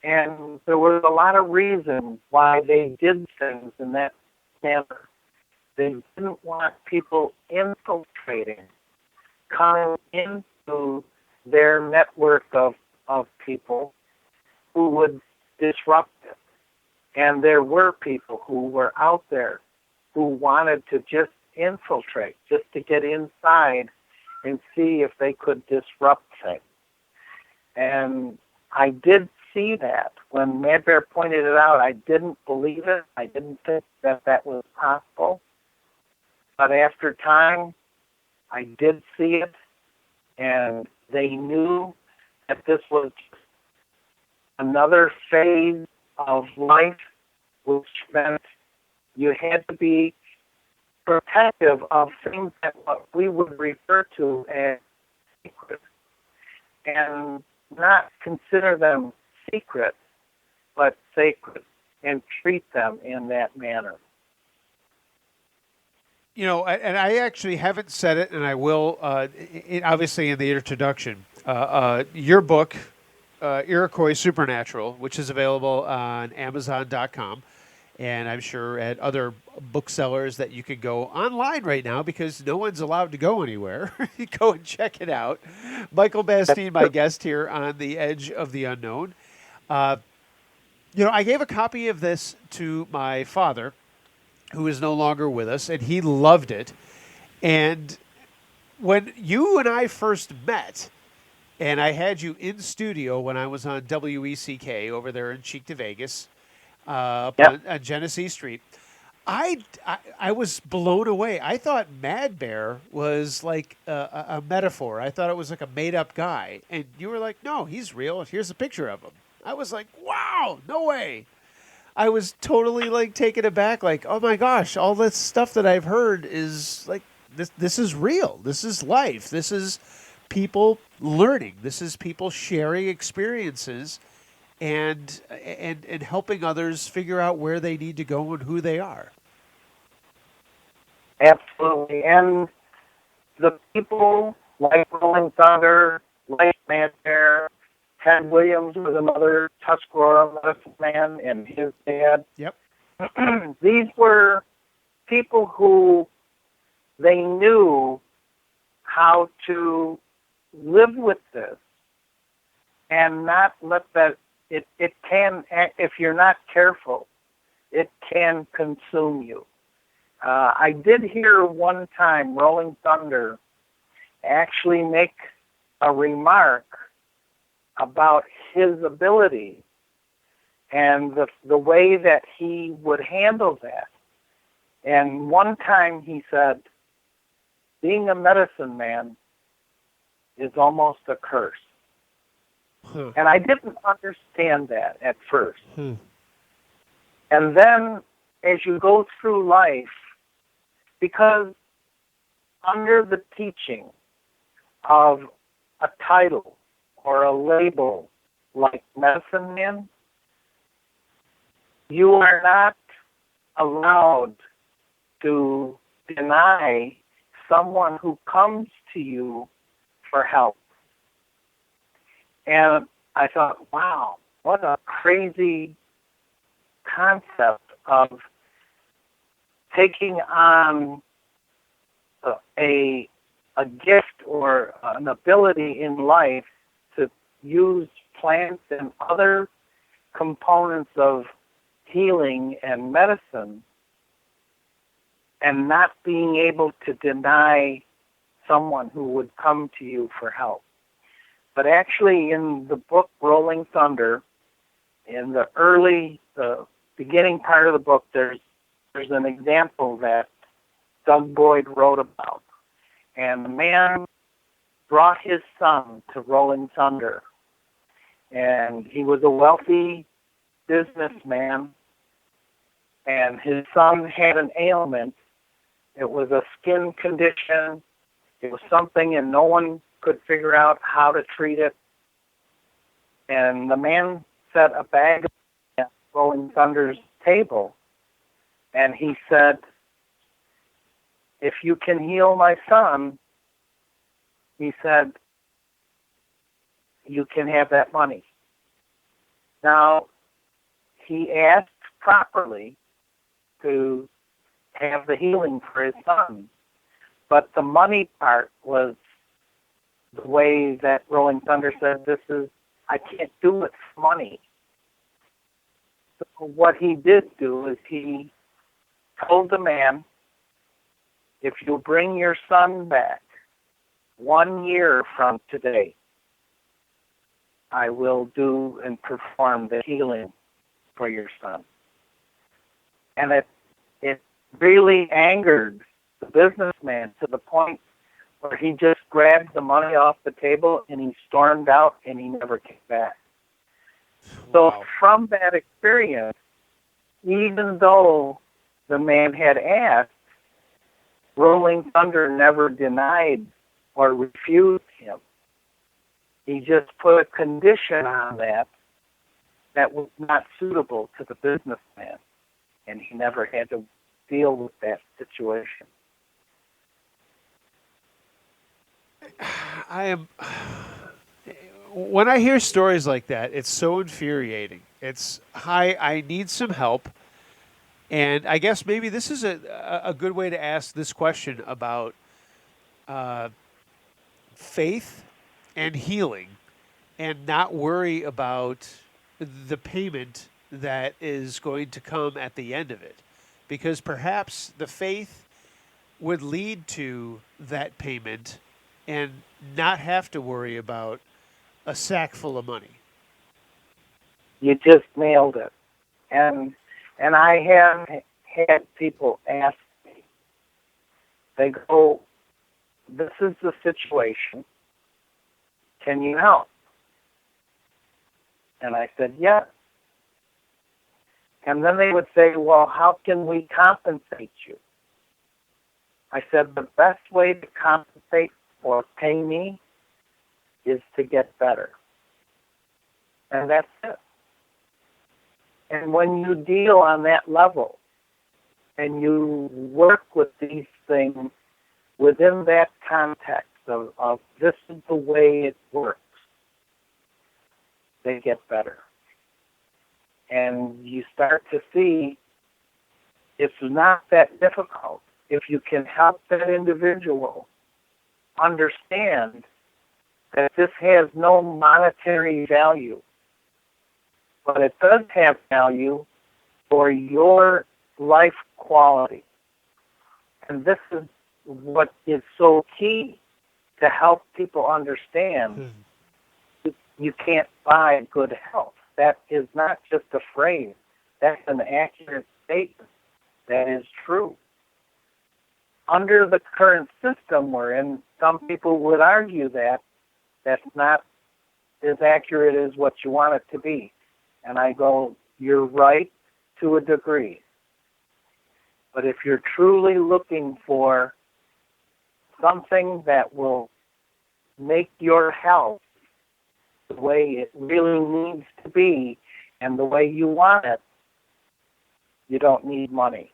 S3: And there was a lot of reasons why they did things in that manner. They didn't want people infiltrating, coming into their network of people who would disrupt it. And there were people who were out there who wanted to just infiltrate, just to get inside and see if they could disrupt things. And I did see that. When Mad Bear pointed it out, I didn't believe it. I didn't think that that was possible. But after time, I did see it, and they knew that this was another phase of life, which meant you had to be protective of things that what we would refer to as secret, and not consider them secret, but sacred, and treat them in that manner.
S2: You know, and I actually haven't said it, and I will, obviously in the introduction. Your book, Iroquois Supernatural, which is available on Amazon.com, and I'm sure at other booksellers that you can go online right now because no one's allowed to go anywhere. You go and check it out. Michael Bastine, my guest here on The Edge of the Unknown. You know, I gave a copy of this to my father, who is no longer with us, and he loved it. And when you and I first met, and I had you in studio when I was on WECK over there in Cheek to Vegas, on Genesee Street, I was blown away. I thought Mad Bear was like a metaphor. I thought it was like a made-up guy. And you were like, no, he's real. Here's a picture of him. I was like, wow, no way. I was totally like taken aback, like, oh my gosh, all this stuff that I've heard is like, this is real. This is life. This is people learning. This is people sharing experiences and helping others figure out where they need to go and who they are.
S3: Absolutely. And the people like Rolling Thunder, like Manter, Ted Williams was another Tuscarora medicine man, and his dad.
S2: Yep.
S3: These were people who they knew how to live with this and not let that, it can, if you're not careful, it can consume you. I did hear one time Rolling Thunder actually make a remark about his ability and the way that he would handle that. And one time he said, being a medicine man is almost a curse. And I didn't understand that at first. And then as you go through life, because under the teaching of a title or a label like medicine man, you are not allowed to deny someone who comes to you for help. And I thought, wow, what a crazy concept of taking on a gift or an ability in life to use plants and other components of healing and medicine and not being able to deny someone who would come to you for help. But actually in the book Rolling Thunder, in the beginning part of the book, there's an example that Doug Boyd wrote about. And the man brought his son to Rolling Thunder. And he was a wealthy businessman, and his son had an ailment. It was a skin condition. It was something, and no one could figure out how to treat it. And the man set a bag at Rolling Thunder's table, and he said, if you can heal my son, he said, you can have that money. Now, he asked properly to have the healing for his son, but the money part was the way that Rolling Thunder said, I can't do it for money. So what he did do is he told the man, if you bring your son back 1 year from today, I will do and perform the healing for your son. And it really angered the businessman to the point where he just grabbed the money off the table and he stormed out and he never came back.
S2: Wow.
S3: So from that experience, even though the man had asked, Rolling Thunder never denied or refused him. He just put a condition on that was not suitable to the businessman, and he never had to deal with that situation.
S2: When I hear stories like that, it's so infuriating. It's, hi, I need some help. And I guess maybe this is a good way to ask this question about faith and healing and not worry about the payment that is going to come at the end of it. Because perhaps the faith would lead to that payment and not have to worry about a sack full of money.
S3: You just nailed it. And I have had people ask me, they go, this is the situation, can you help? And I said, yes. And then they would say, well, how can we compensate you? I said, the best way to compensate or pay me is to get better. And that's it. And when you deal on that level and you work with these things within that context of this is the way it works, they get better. And you start to see it's not that difficult if you can help that individual understand that this has no monetary value, but it does have value for your life quality. And this is what is so key to help people understand. You can't buy good health. That is not just a phrase. That's an accurate statement. That is true. Under the current system we're in, some people would argue that that's not as accurate as what you want it to be. And I go, you're right to a degree. But if you're truly looking for something that will make your health the way it really needs to be and the way you want it, you don't need money.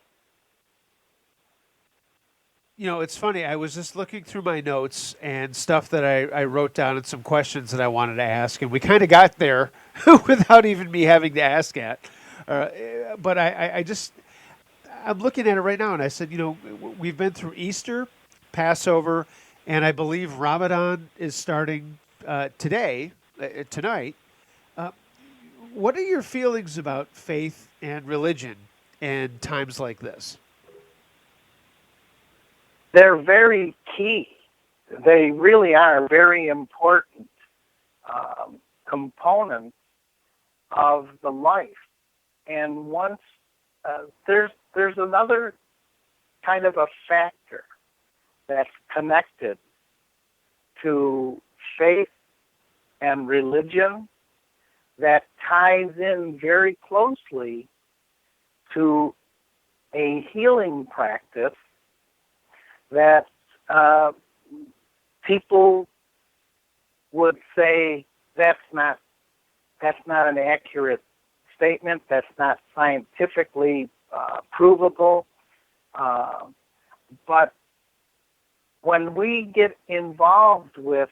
S2: You know, it's funny. I was just looking through my notes and stuff that I wrote down and some questions that I wanted to ask, and we kind of got there without even me having to ask it. But I'm looking at it right now, and I said, you know, we've been through Easter, Passover, and I believe Ramadan is starting tonight. What are your feelings about faith and religion in times like this?
S3: They're very key. They really are very important components of the life. And once there's another kind of a factor that's connected to faith and religion that ties in very closely to a healing practice that people would say that's not an accurate statement. That's not scientifically provable. But when we get involved with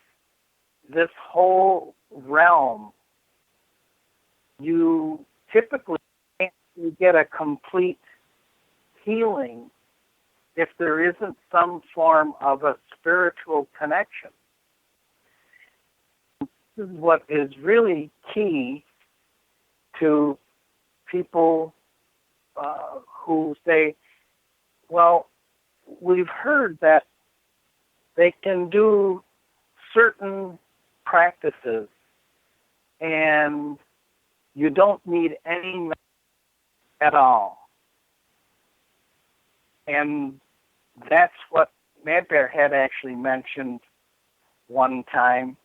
S3: this whole realm, you typically can't get a complete healing if there isn't some form of a spiritual connection. This is what is really key to people who say, well, we've heard that they can do certain practices and you don't need any at all. And that's what Mad Bear had actually mentioned one time.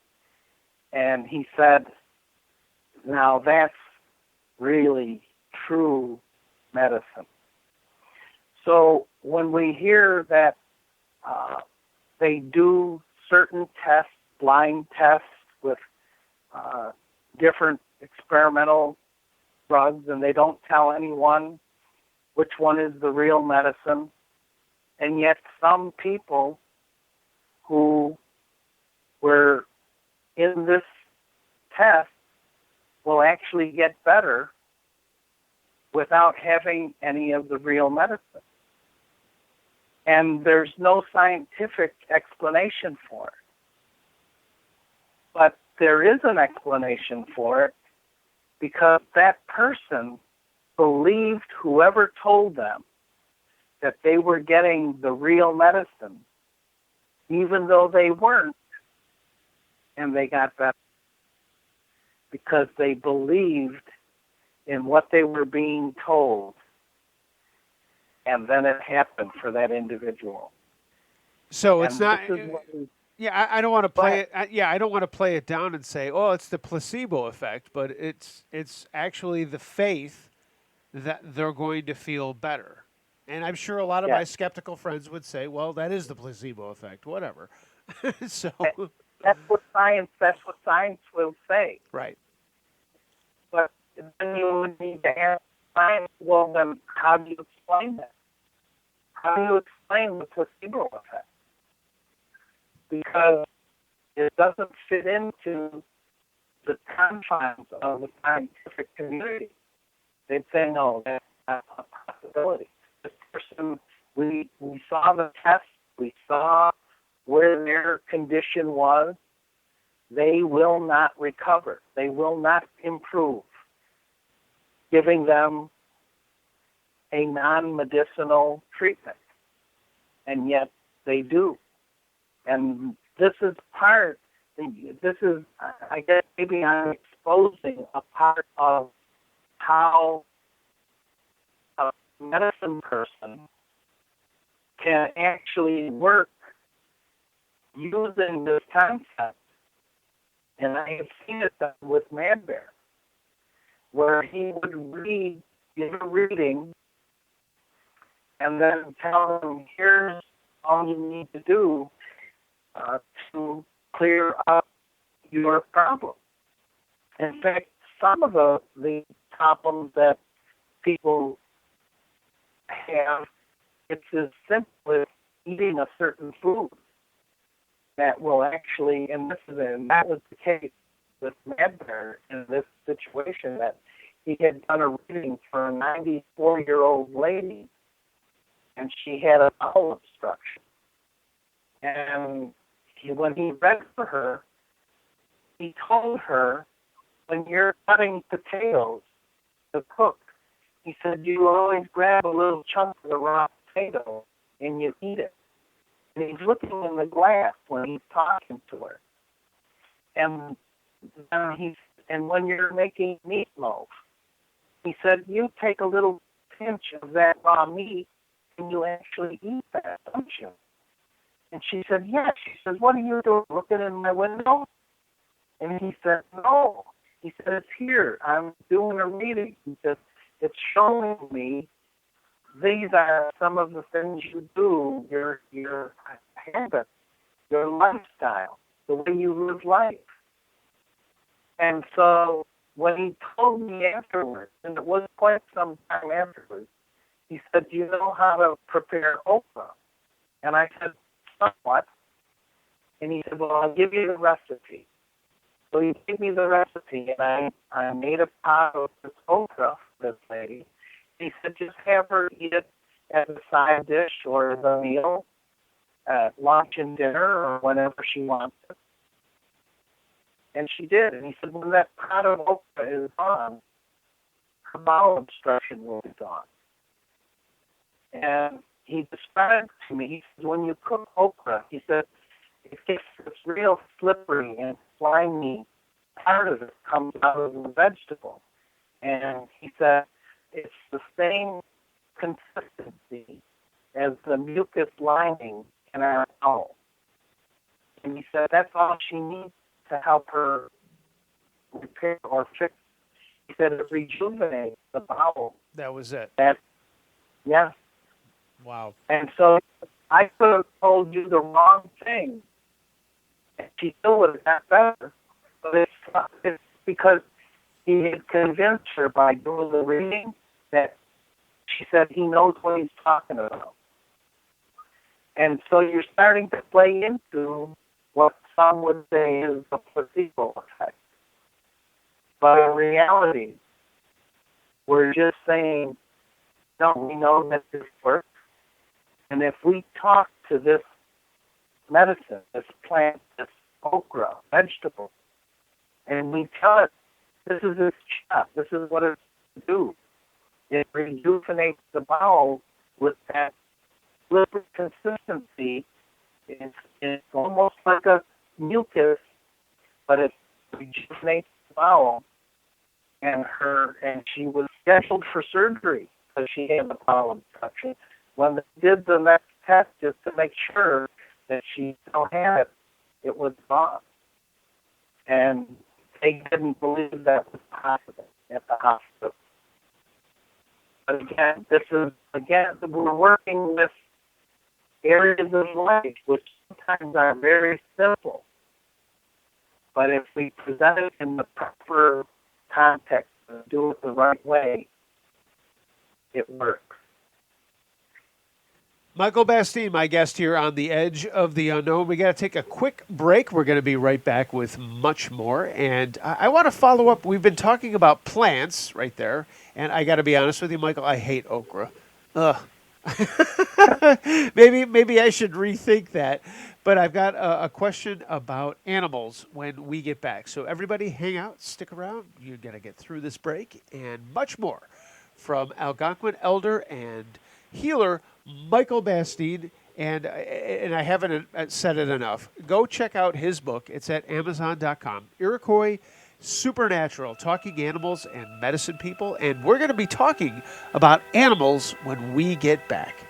S3: And he said, now that's really true medicine. So when we hear that they do certain tests, blind tests with different experimental drugs, and they don't tell anyone which one is the real medicine, and yet some people who were in this test will actually get better without having any of the real medicine. And there's no scientific explanation for it. But there is an explanation for it because that person believed whoever told them that they were getting the real medicine, even though they weren't, and they got better because they believed in what they were being told, and then it happened for that individual.
S2: So
S3: And
S2: it's not. Yeah, I don't want to play it. I don't want to play it down and say, "Oh, it's the placebo effect," but it's actually the faith that they're going to feel better. And I'm sure a lot of my skeptical friends would say, "Well, that is the placebo effect, whatever." So
S3: that's what science will say.
S2: Right.
S3: But then you would need to ask science, well, then how do you explain that? How do you explain the placebo effect? Because it doesn't fit into the confines of the scientific community. They'd say, no, that's not a possibility. This person, we saw the test, we saw where their condition was. They will not recover. They will not improve. Giving them a non-medicinal treatment. And yet they do. And this is part, I guess maybe I'm exposing a part of how a medicine person can actually work using this concept. And I have seen it done with Mad Bear, where he would give a reading, and then tell them, here's all you need to do to clear up your problem. In fact, some of the problems that people have, it's as simple as eating a certain food that will actually, and that was the case with Mad Bear in this situation, that he had done a reading for a 94-year-old lady, and she had a bowel obstruction. And when he read for her, he told her, when you're cutting potatoes to cook, he said, you always grab a little chunk of the raw potato and you eat it. And he's looking in the glass when he's talking to her. And when you're making meatloaf, he said, you take a little pinch of that raw meat and you actually eat that, don't you? And she said, yes. She says, what are you doing, looking in my window? And he said, no. He said, it's here. I'm doing a reading. He said, it's showing me these are some of the things you do, your habits, your lifestyle, the way you live life. And so when he told me afterwards, and it was quite some time afterwards, he said, do you know how to prepare okra? And I said, somewhat. And he said, well, I'll give you the recipe. So he gave me the recipe, and I made a pot of this okra for this lady. He said, just have her eat it as a side dish or as a meal, at lunch and dinner, or whenever she wants it. And she did. And he said, when that pot of okra is gone, her bowel obstruction will be gone. And he described to me, he said, when you cook okra, he said, it gets this real slippery and slimy part of it comes out of the vegetable. And he said, it's the same consistency as the mucus lining in our bowel. And he said, that's all she needs to help her repair or fix. He said, it rejuvenates the bowel.
S2: That was it.
S3: Yeah.
S2: Wow.
S3: And so I could have told you the wrong thing, and she still would have got better. But it's because he had convinced her by doing the reading that she said he knows what he's talking about. And so you're starting to play into what some would say is the placebo effect. But in reality, we're just saying, no, we know that this works. And if we talk to this medicine, this plant, this okra, vegetable, and we tell it, this is its job, this is what it's to do. It rejuvenates the bowel with that liquid consistency. It's almost like a mucus, but it rejuvenates the bowel. And she was scheduled for surgery because she had a bowel obstruction. When they did the next test just to make sure that she still had it, it was gone. And they didn't believe that was possible at the hospital. But again, we're working with areas of life which sometimes are very simple. But if we present it in the proper context and do it the right way, it works.
S2: Michael Bastine, my guest here on The Edge of the Unknown. We got to take a quick break. We're going to be right back with much more. And I want to follow up. We've been talking about plants right there. And I got to be honest with you, Michael, I hate okra. Ugh. maybe I should rethink that. But I've got a question about animals when we get back. So everybody hang out, stick around. You're going to get through this break and much more from Algonquin elder and healer Michael Bastine, and I haven't said it enough. Go check out his book. It's at Amazon.com. Iroquois Supernatural, Talking Animals and Medicine People. And we're going to be talking about animals when we get back.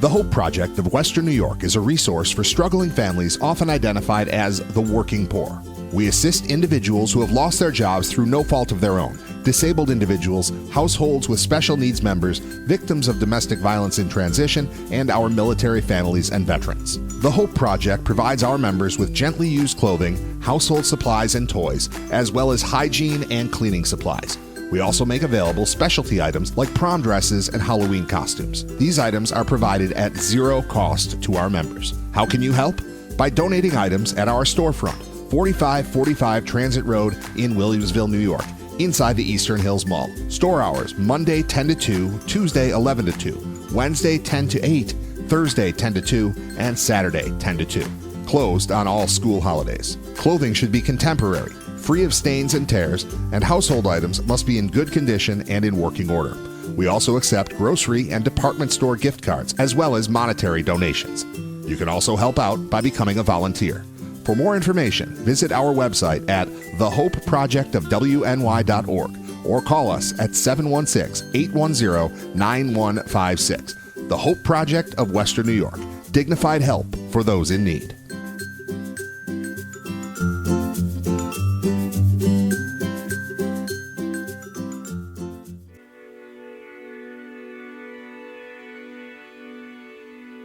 S8: The Hope Project of Western New York is a resource for struggling families often identified as the working poor. We assist individuals who have lost their jobs through no fault of their own, disabled individuals, households with special needs members, victims of domestic violence in transition, and our military families and veterans. The Hope Project provides our members with gently used clothing, household supplies and toys, as well as hygiene and cleaning supplies. We also make available specialty items like prom dresses and Halloween costumes. These items are provided at zero cost to our members. How can you help? By donating items at our storefront, 4545 Transit Road in Williamsville, New York, inside the Eastern Hills Mall. Store hours, Monday 10 to 2, Tuesday 11 to 2, Wednesday 10 to 8, Thursday 10 to 2, and Saturday 10 to 2. Closed on all school holidays. Clothing should be contemporary, free of stains and tears, and household items must be in good condition and in working order. We also accept grocery and department store gift cards, as well as monetary donations. You can also help out by becoming a volunteer. For more information, visit our website at thehopeprojectofwny.org or call us at 716-810-9156. The Hope Project of Western New York. Dignified help for those in need.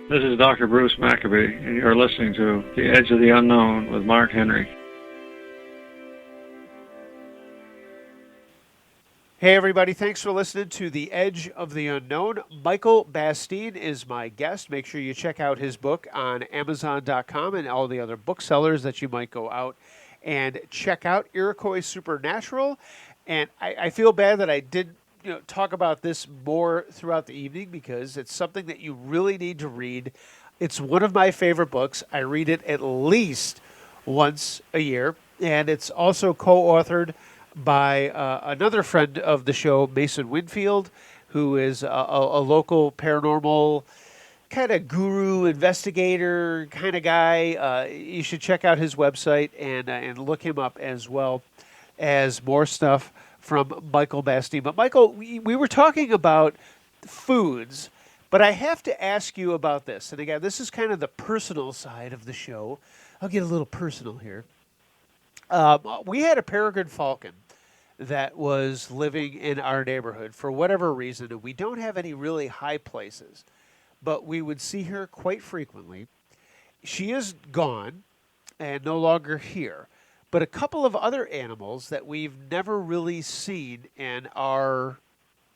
S7: This is Dr. Bruce Maccabee, and you're listening to The Edge of the Unknown with Mark Henry.
S2: Hey, everybody. Thanks for listening to The Edge of the Unknown. Michael Bastine is my guest. Make sure you check out his book on Amazon.com and all the other booksellers that you might go out and check out. Iroquois Supernatural. And I feel bad that I didn't talk about this more throughout the evening because it's something that you really need to read. It's one of my favorite books. I read it at least once a year, and it's also co-authored by another friend of the show, Mason Winfield, who is a local paranormal kind of guru, investigator kind of guy. You should check out his website and look him up, as well as more stuff from Michael Bastine. But Michael, we were talking about foods, but I have to ask you about this. And again, this is kind of the personal side of the show. I'll get a little personal here. We had a peregrine falcon that was living in our neighborhood for whatever reason, and we don't have any really high places, but we would see her quite frequently. She is gone and no longer here. But a couple of other animals that we've never really seen in our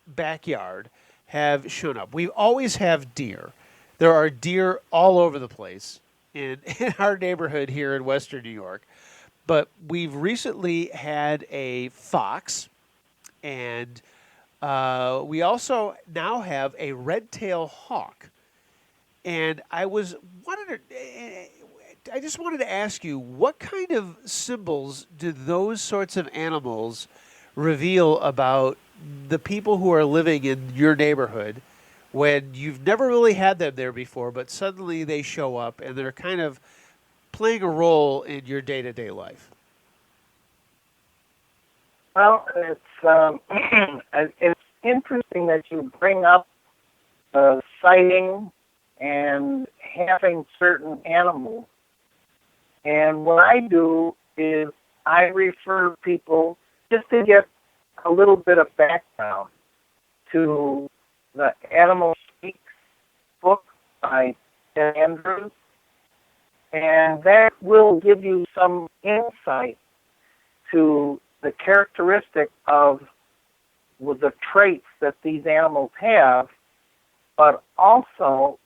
S2: backyard have shown up. We always have deer. There are deer all over the place in our neighborhood here in Western New York. But we've recently had a fox, and we also now have a red-tailed hawk. And I just wanted to ask you, what kind of symbols do those sorts of animals reveal about the people who are living in your neighborhood when you've never really had them there before, but suddenly they show up and they're kind of playing a role in your day-to-day life?
S3: Well, it's interesting that you bring up sighting and having certain animals. And what I do is I refer people, just to get a little bit of background, to the Animal Speaks book by Ted Andrews, and that will give you some insight to the characteristic of the traits that these animals have, but also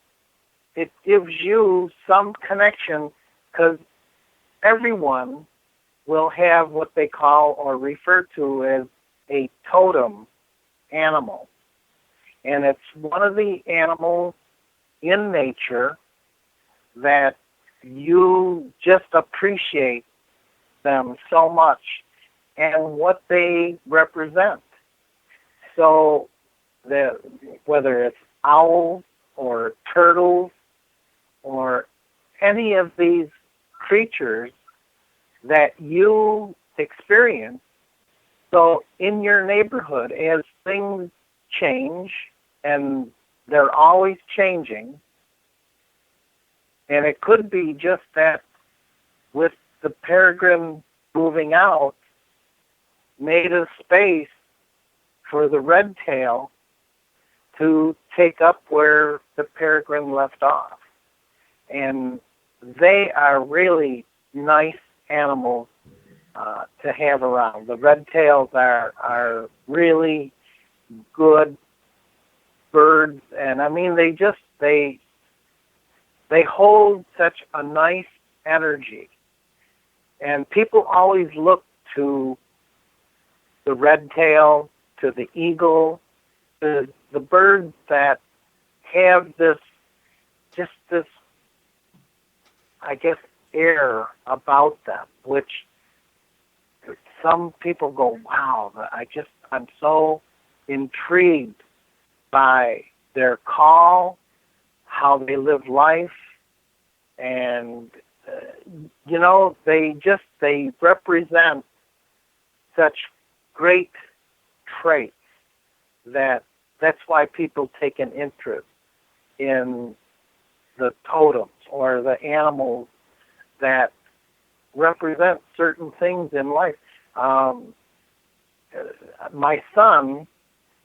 S3: it gives you some connection because everyone will have what they call or refer to as a totem animal. And it's one of the animals in nature that you just appreciate them so much and what they represent. So whether it's owls or turtles or any of these creatures that you experience, so in your neighborhood, as things change, and they're always changing, and it could be just that with the peregrine moving out, made a space for the red tail to take up where the peregrine left off. And they are really nice animals to have around. The red tails are really good birds, and I mean they hold such a nice energy. And people always look to the red tail, to the eagle, to the birds that have this, I guess, air about them, which some people go, wow, I'm so intrigued by their call, how they live life, and, they represent such great traits that's why people take an interest in the totems or the animals that represent certain things in life. My son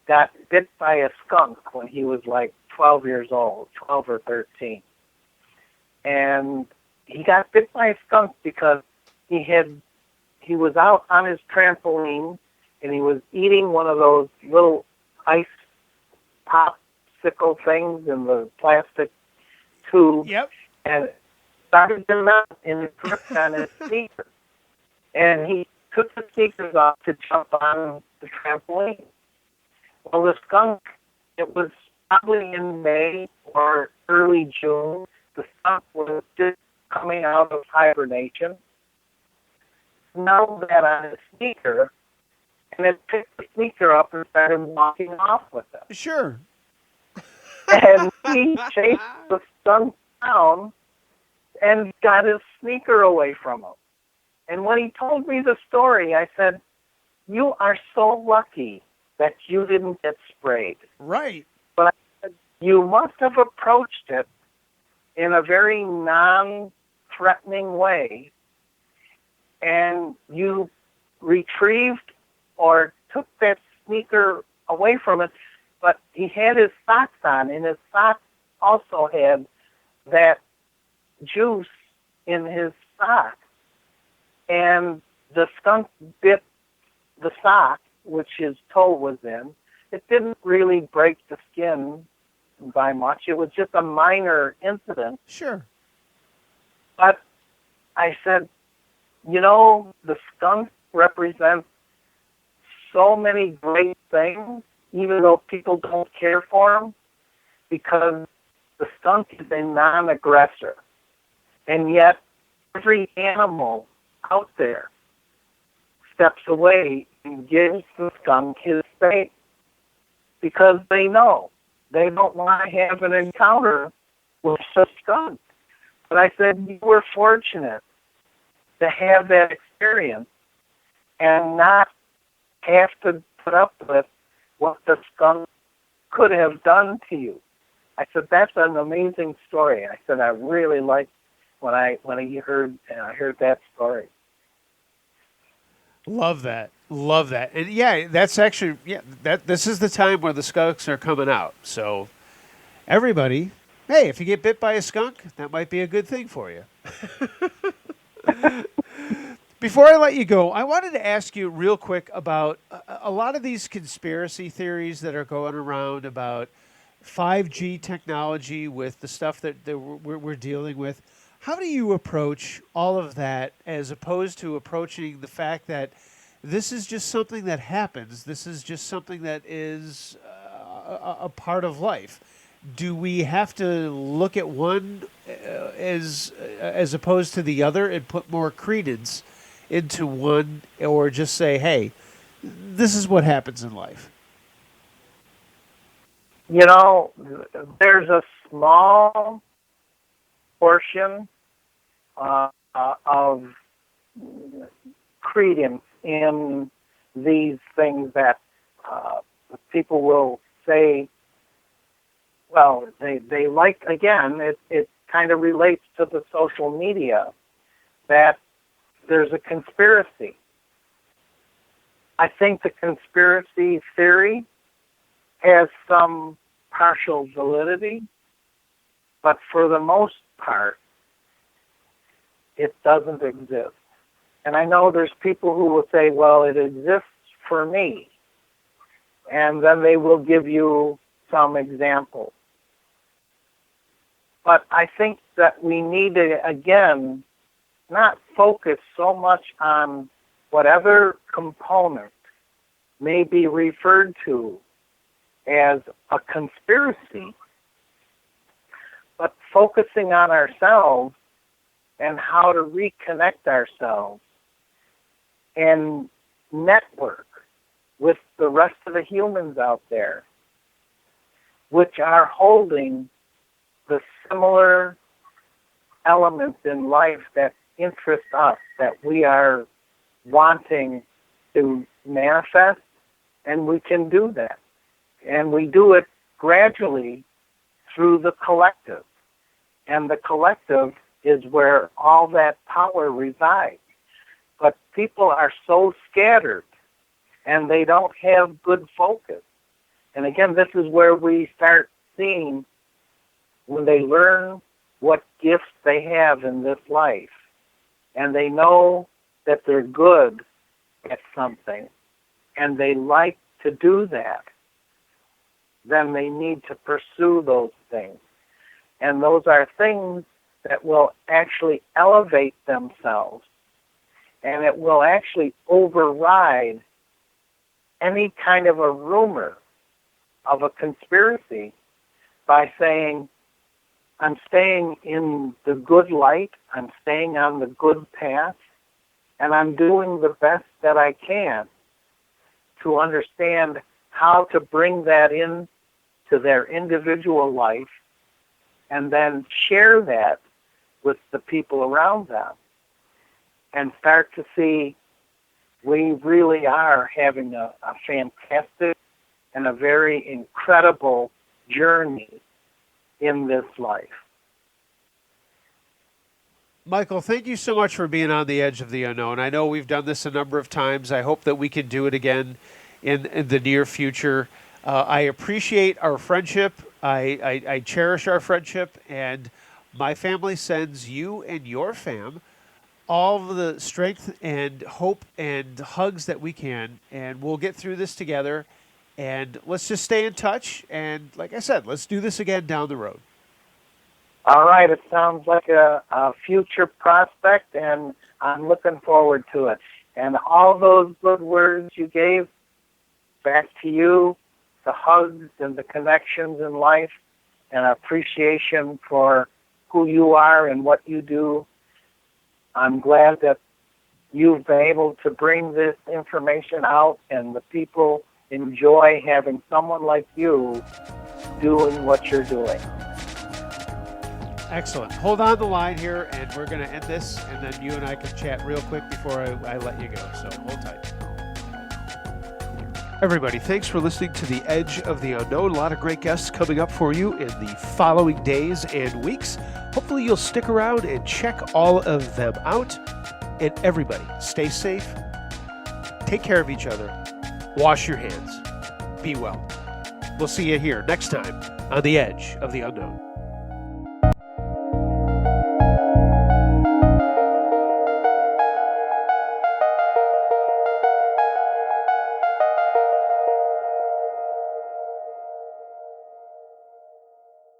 S3: got bit by a skunk when he was like 12 years old, 12 or 13. And he got bit by a skunk because he was out on his trampoline and he was eating one of those little ice popsicle things in the plastic tube.
S2: Yep.
S3: And started to melt and it dripped on his sneakers. And he took the sneakers off to jump on the trampoline. Well, the skunk, it was probably in May or early June. The skunk was just coming out of hibernation. Smelled that on his sneaker, and it picked the sneaker up and started walking off with it.
S2: Sure.
S3: And he chased the skunk down and got his sneaker away from him. And when he told me the story, I said, you are so lucky that you didn't get sprayed.
S2: Right.
S3: But I said, you must have approached it in a very non-threatening way, and you retrieved or took that sneaker away from it, but he had his socks on, and his socks also had that juice in his sock. And the skunk bit the sock, which his toe was in. It didn't really break the skin by much. It was just a minor incident.
S2: Sure.
S3: But I said, the skunk represents so many great things, even though people don't care for him, because the skunk is a non-aggressor. And yet, every animal out there steps away and gives the skunk his space because they know they don't want to have an encounter with a skunk. But I said, you were fortunate to have that experience and not have to put up with what the skunk could have done to you. I said, that's an amazing story. I said, I really liked when I heard that story.
S2: Love that. Love that. And yeah, that's actually, this is the time where the skunks are coming out. So everybody Hey, if you get bit by a skunk, that might be a good thing for you. Before I let you go, I wanted to ask you real quick about a lot of these conspiracy theories that are going around about 5G technology with the stuff that we're dealing with. How do you approach all of that as opposed to approaching the fact that this is just something that happens? This is just something that is a part of life. Do we have to look at one as opposed to the other and put more credence into one, or just say, hey, this is what happens in life?
S3: You know, there's a small portion of credence in these things that people will say, well, they like, again, it kind of relates to the social media, that there's a conspiracy. I think the conspiracy theory has some partial validity, but for the most part, it doesn't exist. And I know there's people who will say, well, it exists for me. And then they will give you some examples. But I think that we need to, again, not focus so much on whatever component may be referred to as a conspiracy, but focusing on ourselves and how to reconnect ourselves and network with the rest of the humans out there, which are holding the similar elements in life that interest us, that we are wanting to manifest, and we can do that. And we do it gradually through the collective. And the collective is where all that power resides. But people are so scattered, and they don't have good focus. And again, this is where we start seeing, when they learn what gifts they have in this life, and they know that they're good at something, and they like to do that, then they need to pursue those things. And those are things that will actually elevate themselves, and it will actually override any kind of a rumor of a conspiracy by saying, I'm staying in the good light, I'm staying on the good path, and I'm doing the best that I can to understand how to bring that in to their individual life and then share that with the people around them and start to see we really are having a fantastic and a very incredible journey in this life.
S2: Michael, thank you so much for being on the Edge of the Unknown. I know we've done this a number of times. I hope that we can do it again in the near future. I appreciate our friendship. I cherish our friendship, and my family sends you and your fam all of the strength and hope and hugs that we can, and we'll get through this together. And let's just stay in touch. And like I said, let's do this again down the road.
S3: All right. It sounds like a future prospect, and I'm looking forward to it. And all those good words you gave, back to you, the hugs and the connections in life, and appreciation for who you are and what you do. I'm glad that you've been able to bring this information out, and the people enjoy having someone like you doing what you're doing.
S2: Excellent. Hold on the line here, and we're going to end this, and then you and I can chat real quick before I let you go. So hold tight. Everybody, thanks for listening to The Edge of the Unknown. A lot of great guests coming up for you in the following days and weeks. Hopefully you'll stick around and check all of them out. And everybody, stay safe, take care of each other, wash your hands, be well. We'll see you here next time on The Edge of the Unknown.